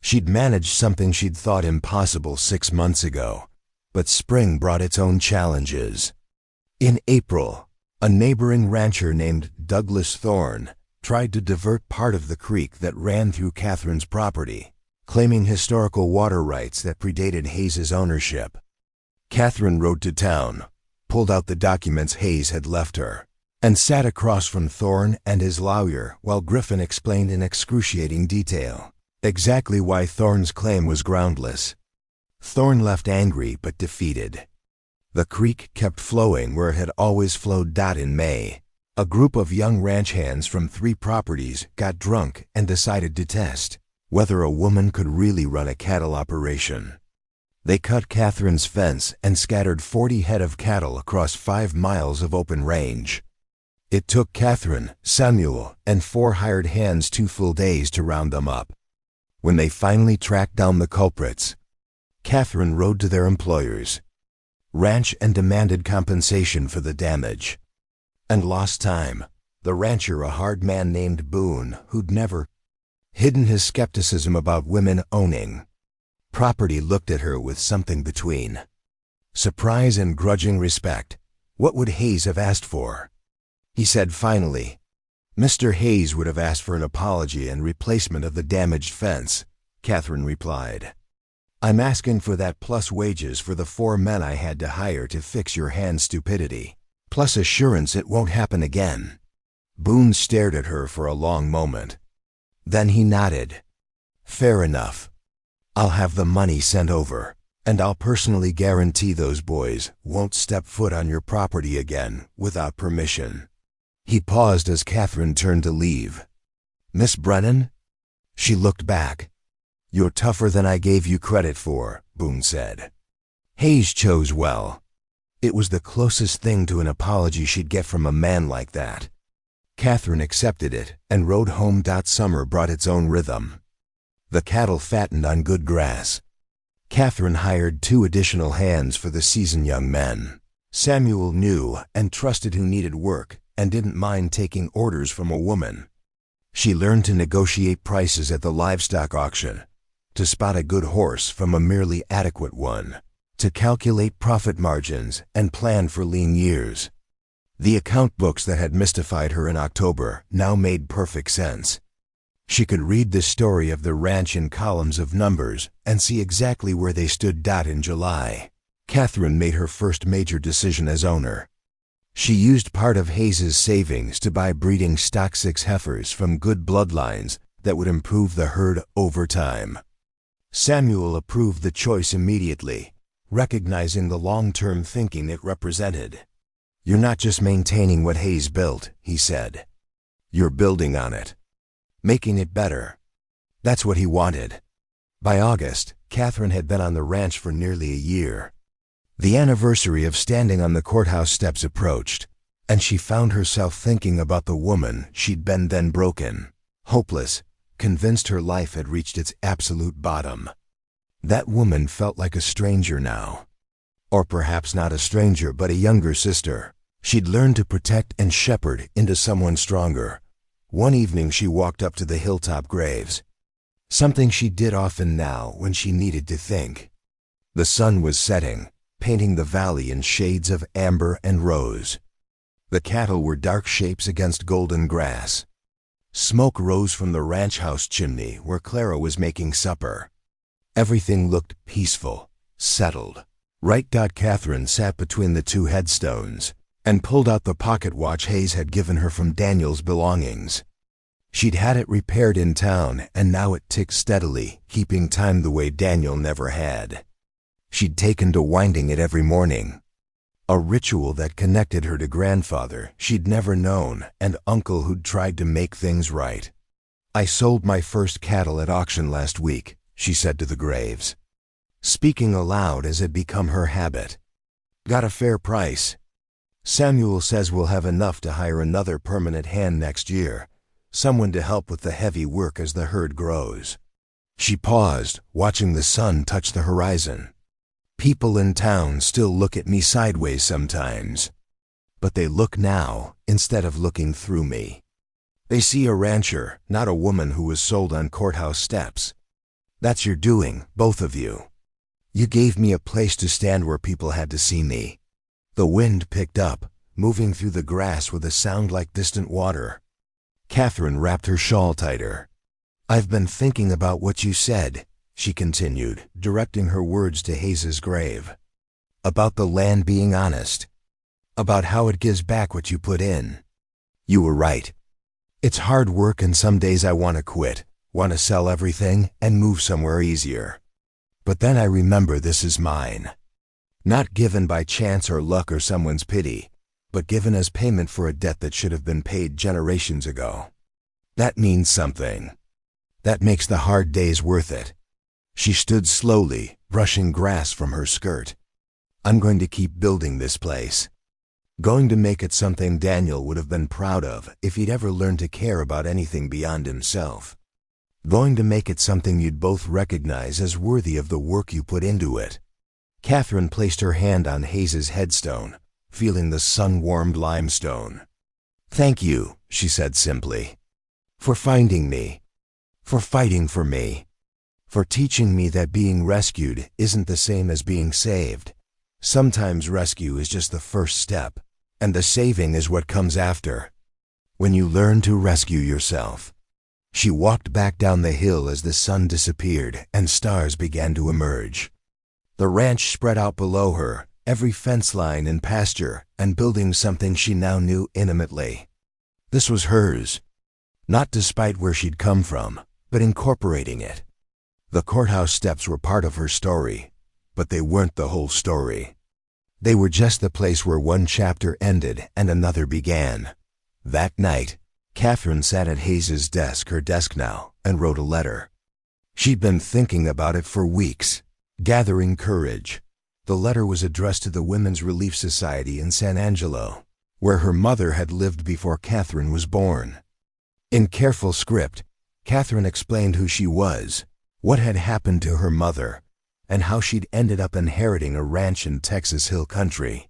She'd managed something she'd thought impossible 6 months ago, but spring brought its own challenges. In April, a neighboring rancher named Douglas Thorne tried to divert part of the creek that ran through Catherine's property, claiming historical water rights that predated Hayes's ownership. Catherine rode to town, pulled out the documents Hayes had left her, and sat across from Thorne and his lawyer while Griffin explained in excruciating detail exactly why Thorne's claim was groundless. Thorne left angry but defeated. The creek kept flowing where it had always flowed. In May, a group of young ranch hands from 3 properties got drunk and decided to test whether a woman could really run a cattle operation. They cut Catherine's fence and scattered 40 head of cattle across 5 miles of open range. It took Catherine, Samuel, and 4 hired hands 2 full days to round them up. When they finally tracked down the culprits, Catherine rode to their employers' ranch and demanded compensation for the damage. And lost time. The rancher, a hard man named Boone, who'd never hidden his skepticism about women owning property, looked at her with something between surprise and grudging respect. What would Hayes have asked for? He said finally. Mr. Hayes would have asked for an apology and replacement of the damaged fence, Catherine replied. I'm asking for that plus wages for the 4 men I had to hire to fix your hand's stupidity, plus assurance it won't happen again. Boone stared at her for a long moment. Then he nodded. Fair enough. I'll have the money sent over, and I'll personally guarantee those boys won't step foot on your property again without permission. He paused as Catherine turned to leave. Miss Brennan? She looked back. You're tougher than I gave you credit for, Boone said. Hayes chose well. It was the closest thing to an apology she'd get from a man like that. Catherine accepted it and rode home. Summer brought its own rhythm. The cattle fattened on good grass. Catherine hired 2 additional hands for the season, young men. Samuel knew and trusted who needed work and didn't mind taking orders from a woman. She learned to negotiate prices at the livestock auction, to spot a good horse from a merely adequate one, to calculate profit margins and plan for lean years. The account books that had mystified her in October now made perfect sense. She could read the story of the ranch in columns of numbers and see exactly where they stood. In July, Catherine made her first major decision as owner. She used part of Hayes's savings to buy breeding stock 6 heifers from good bloodlines that would improve the herd over time. Samuel approved the choice immediately, recognizing the long-term thinking it represented. You're not just maintaining what Hayes built, he said. You're building on it, making it better. That's what he wanted. By August, Catherine had been on the ranch for nearly a year. The anniversary of standing on the courthouse steps approached, and she found herself thinking about the woman she'd been then broken, hopeless, convinced her life had reached its absolute bottom. That woman felt like a stranger now. Or perhaps not a stranger, but a younger sister she'd learned to protect and shepherd into someone stronger. One evening she walked up to the hilltop graves, something she did often now when she needed to think. The sun was setting, painting the valley in shades of amber and rose. The cattle were dark shapes against golden grass. Smoke rose from the ranch house chimney where Clara was making supper. Everything looked peaceful, settled. Right. Catherine sat between the 2 headstones and pulled out the pocket watch Hayes had given her from Daniel's belongings. She'd had it repaired in town, and now it ticked steadily, keeping time the way Daniel never had. She'd taken to winding it every morning, a ritual that connected her to grandfather she'd never known and uncle who'd tried to make things right. I sold my first cattle at auction last week, she said to the graves, speaking aloud as had become her habit. Got a fair price. Samuel says we'll have enough to hire another permanent hand next year, someone to help with the heavy work as the herd grows. She paused, watching the sun touch the horizon. People in town still look at me sideways sometimes. But they look now, instead of looking through me. They see a rancher, not a woman who was sold on courthouse steps. That's your doing, both of you. You gave me a place to stand where people had to see me. The wind picked up, moving through the grass with a sound like distant water. Catherine wrapped her shawl tighter. I've been thinking about what you said, she continued, directing her words to Hayes's grave. About the land being honest. About how it gives back what you put in. You were right. It's hard work and some days I want to quit, want to sell everything and move somewhere easier. But then I remember this is mine. Not given by chance or luck or someone's pity, but given as payment for a debt that should have been paid generations ago. That means something. That makes the hard days worth it. She stood slowly, brushing grass from her skirt. I'm going to keep building this place. Going to make it something Daniel would have been proud of if he'd ever learned to care about anything beyond himself. Going to make it something you'd both recognize as worthy of the work you put into it. Catherine placed her hand on Hayes's headstone, feeling the sun-warmed limestone. Thank you, she said simply. For finding me. For fighting for me. For teaching me that being rescued isn't the same as being saved. Sometimes rescue is just the first step, and the saving is what comes after. When you learn to rescue yourself. She walked back down the hill as the sun disappeared and stars began to emerge. The ranch spread out below her, every fence line and pasture, and building something she now knew intimately. This was hers. Not despite where she'd come from, but incorporating it. The courthouse steps were part of her story, but they weren't the whole story. They were just the place where one chapter ended and another began. That night, Catherine sat at Hayes's desk, her desk now, and wrote a letter. She'd been thinking about it for weeks, gathering courage. The letter was addressed to the Women's Relief Society in San Angelo, where her mother had lived before Catherine was born. In careful script, Catherine explained who she was, what had happened to her mother, and how she'd ended up inheriting a ranch in Texas Hill Country.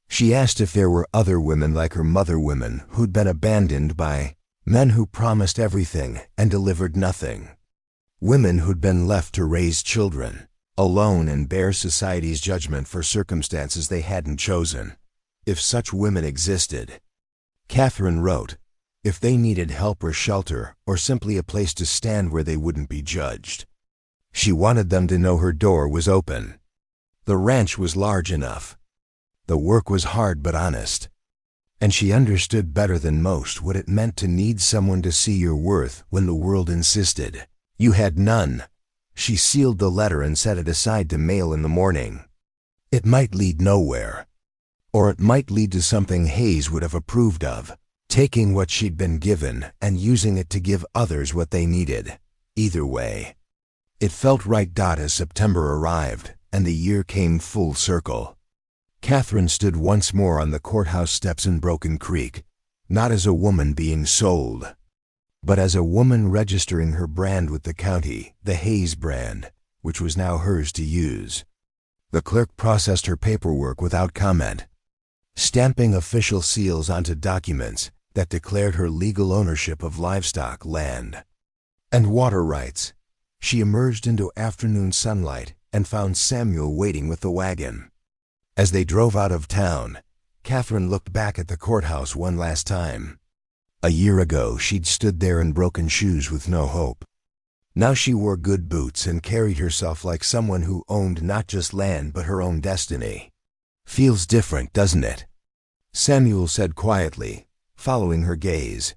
She asked if there were other women like her mother, women who'd been abandoned by men who promised everything and delivered nothing. Women who'd been left to raise children, alone and bear society's judgment for circumstances they hadn't chosen. If such women existed. Catherine wrote, if they needed help or shelter or simply a place to stand where they wouldn't be judged. She wanted them to know her door was open. The ranch was large enough. The work was hard but honest. And she understood better than most what it meant to need someone to see your worth when the world insisted. You had none. She sealed the letter and set it aside to mail in the morning. It might lead nowhere. Or it might lead to something Hayes would have approved of, taking what she'd been given and using it to give others what they needed. Either way. It felt right. As September arrived, and the year came full circle. Catherine stood once more on the courthouse steps in Broken Creek, not as a woman being sold, but as a woman registering her brand with the county, the Hayes brand, which was now hers to use. The clerk processed her paperwork without comment, stamping official seals onto documents that declared her legal ownership of livestock, land, and water rights. She emerged into afternoon sunlight and found Samuel waiting with the wagon. As they drove out of town, Catherine looked back at the courthouse one last time. A year ago, she'd stood there in broken shoes with no hope. Now she wore good boots and carried herself like someone who owned not just land but her own destiny. Feels different, doesn't it? Samuel said quietly, following her gaze.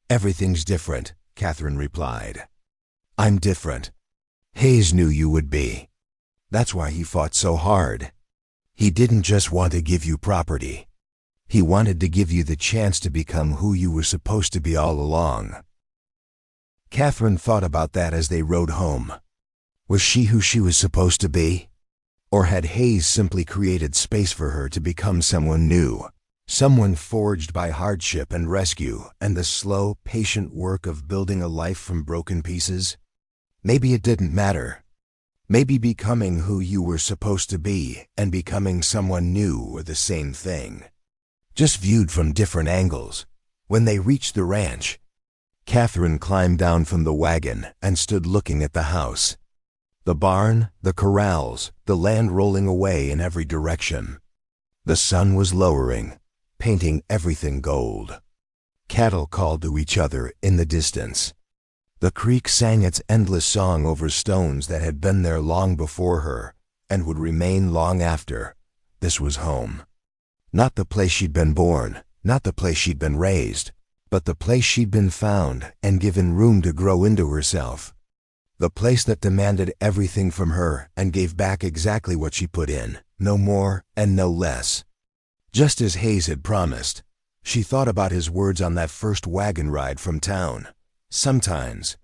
Everything's different, Catherine replied. I'm different. Hayes knew you would be. That's why he fought so hard. He didn't just want to give you property. He wanted to give you the chance to become who you were supposed to be all along. Catherine thought about that as they rode home. Was she who she was supposed to be? Or had Hayes simply created space for her to become someone new? Someone forged by hardship and rescue and the slow, patient work of building a life from broken pieces? Maybe it didn't matter. Maybe becoming who you were supposed to be and becoming someone new were the same thing. just viewed from different angles. When they reached the ranch, Catherine climbed down from the wagon and stood looking at the house. The barn, the corrals, the land rolling away in every direction. The sun was lowering, painting everything gold. Cattle called to each other in the distance. The creek sang its endless song over stones that had been there long before her and would remain long after. This was home. Not the place she'd been born, not the place she'd been raised, but the place she'd been found and given room to grow into herself. The place that demanded everything from her and gave back exactly what she put in, no more and no less. Just as Hayes had promised, she thought about his words on that first wagon ride from town. Sometimes,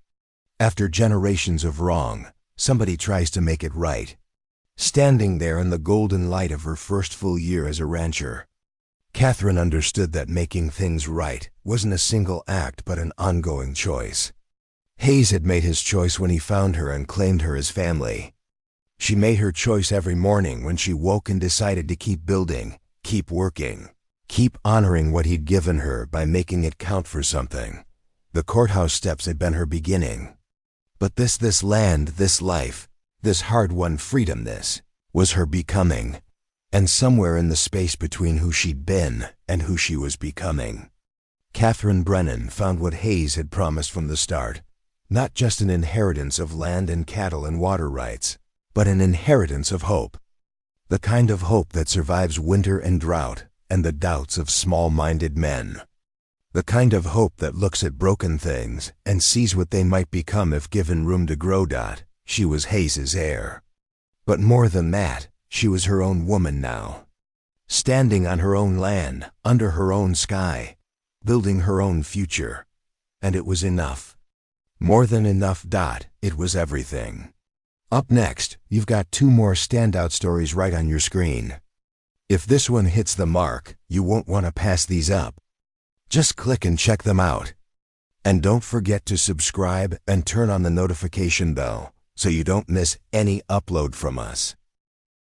after generations of wrong, somebody tries to make it right. Standing there in the golden light of her first full year as a rancher, Catherine understood that making things right wasn't a single act but an ongoing choice. Hayes had made his choice when he found her and claimed her as family. She made her choice every morning when she woke and decided to keep building, keep working, keep honoring what he'd given her by making it count for something. The courthouse steps had been her beginning. But this land, this life, this hard-won freedom, this was her becoming. And somewhere in the space between who she'd been and who she was becoming, Catherine Brennan found what Hayes had promised from the start. Not just an inheritance of land and cattle and water rights, but an inheritance of hope. The kind of hope that survives winter and drought and the doubts of small-minded men. The kind of hope that looks at broken things and sees what they might become if given room to grow. She was Hayes's heir. But more than that, she was her own woman now. Standing on her own land, under her own sky, building her own future. And it was enough. More than enough. It was everything. Up next, you've got two more standout stories right on your screen. If this one hits the mark, you won't want to pass these up. Just click and check them out. And don't forget to subscribe and turn on the notification bell so you don't miss any upload from us.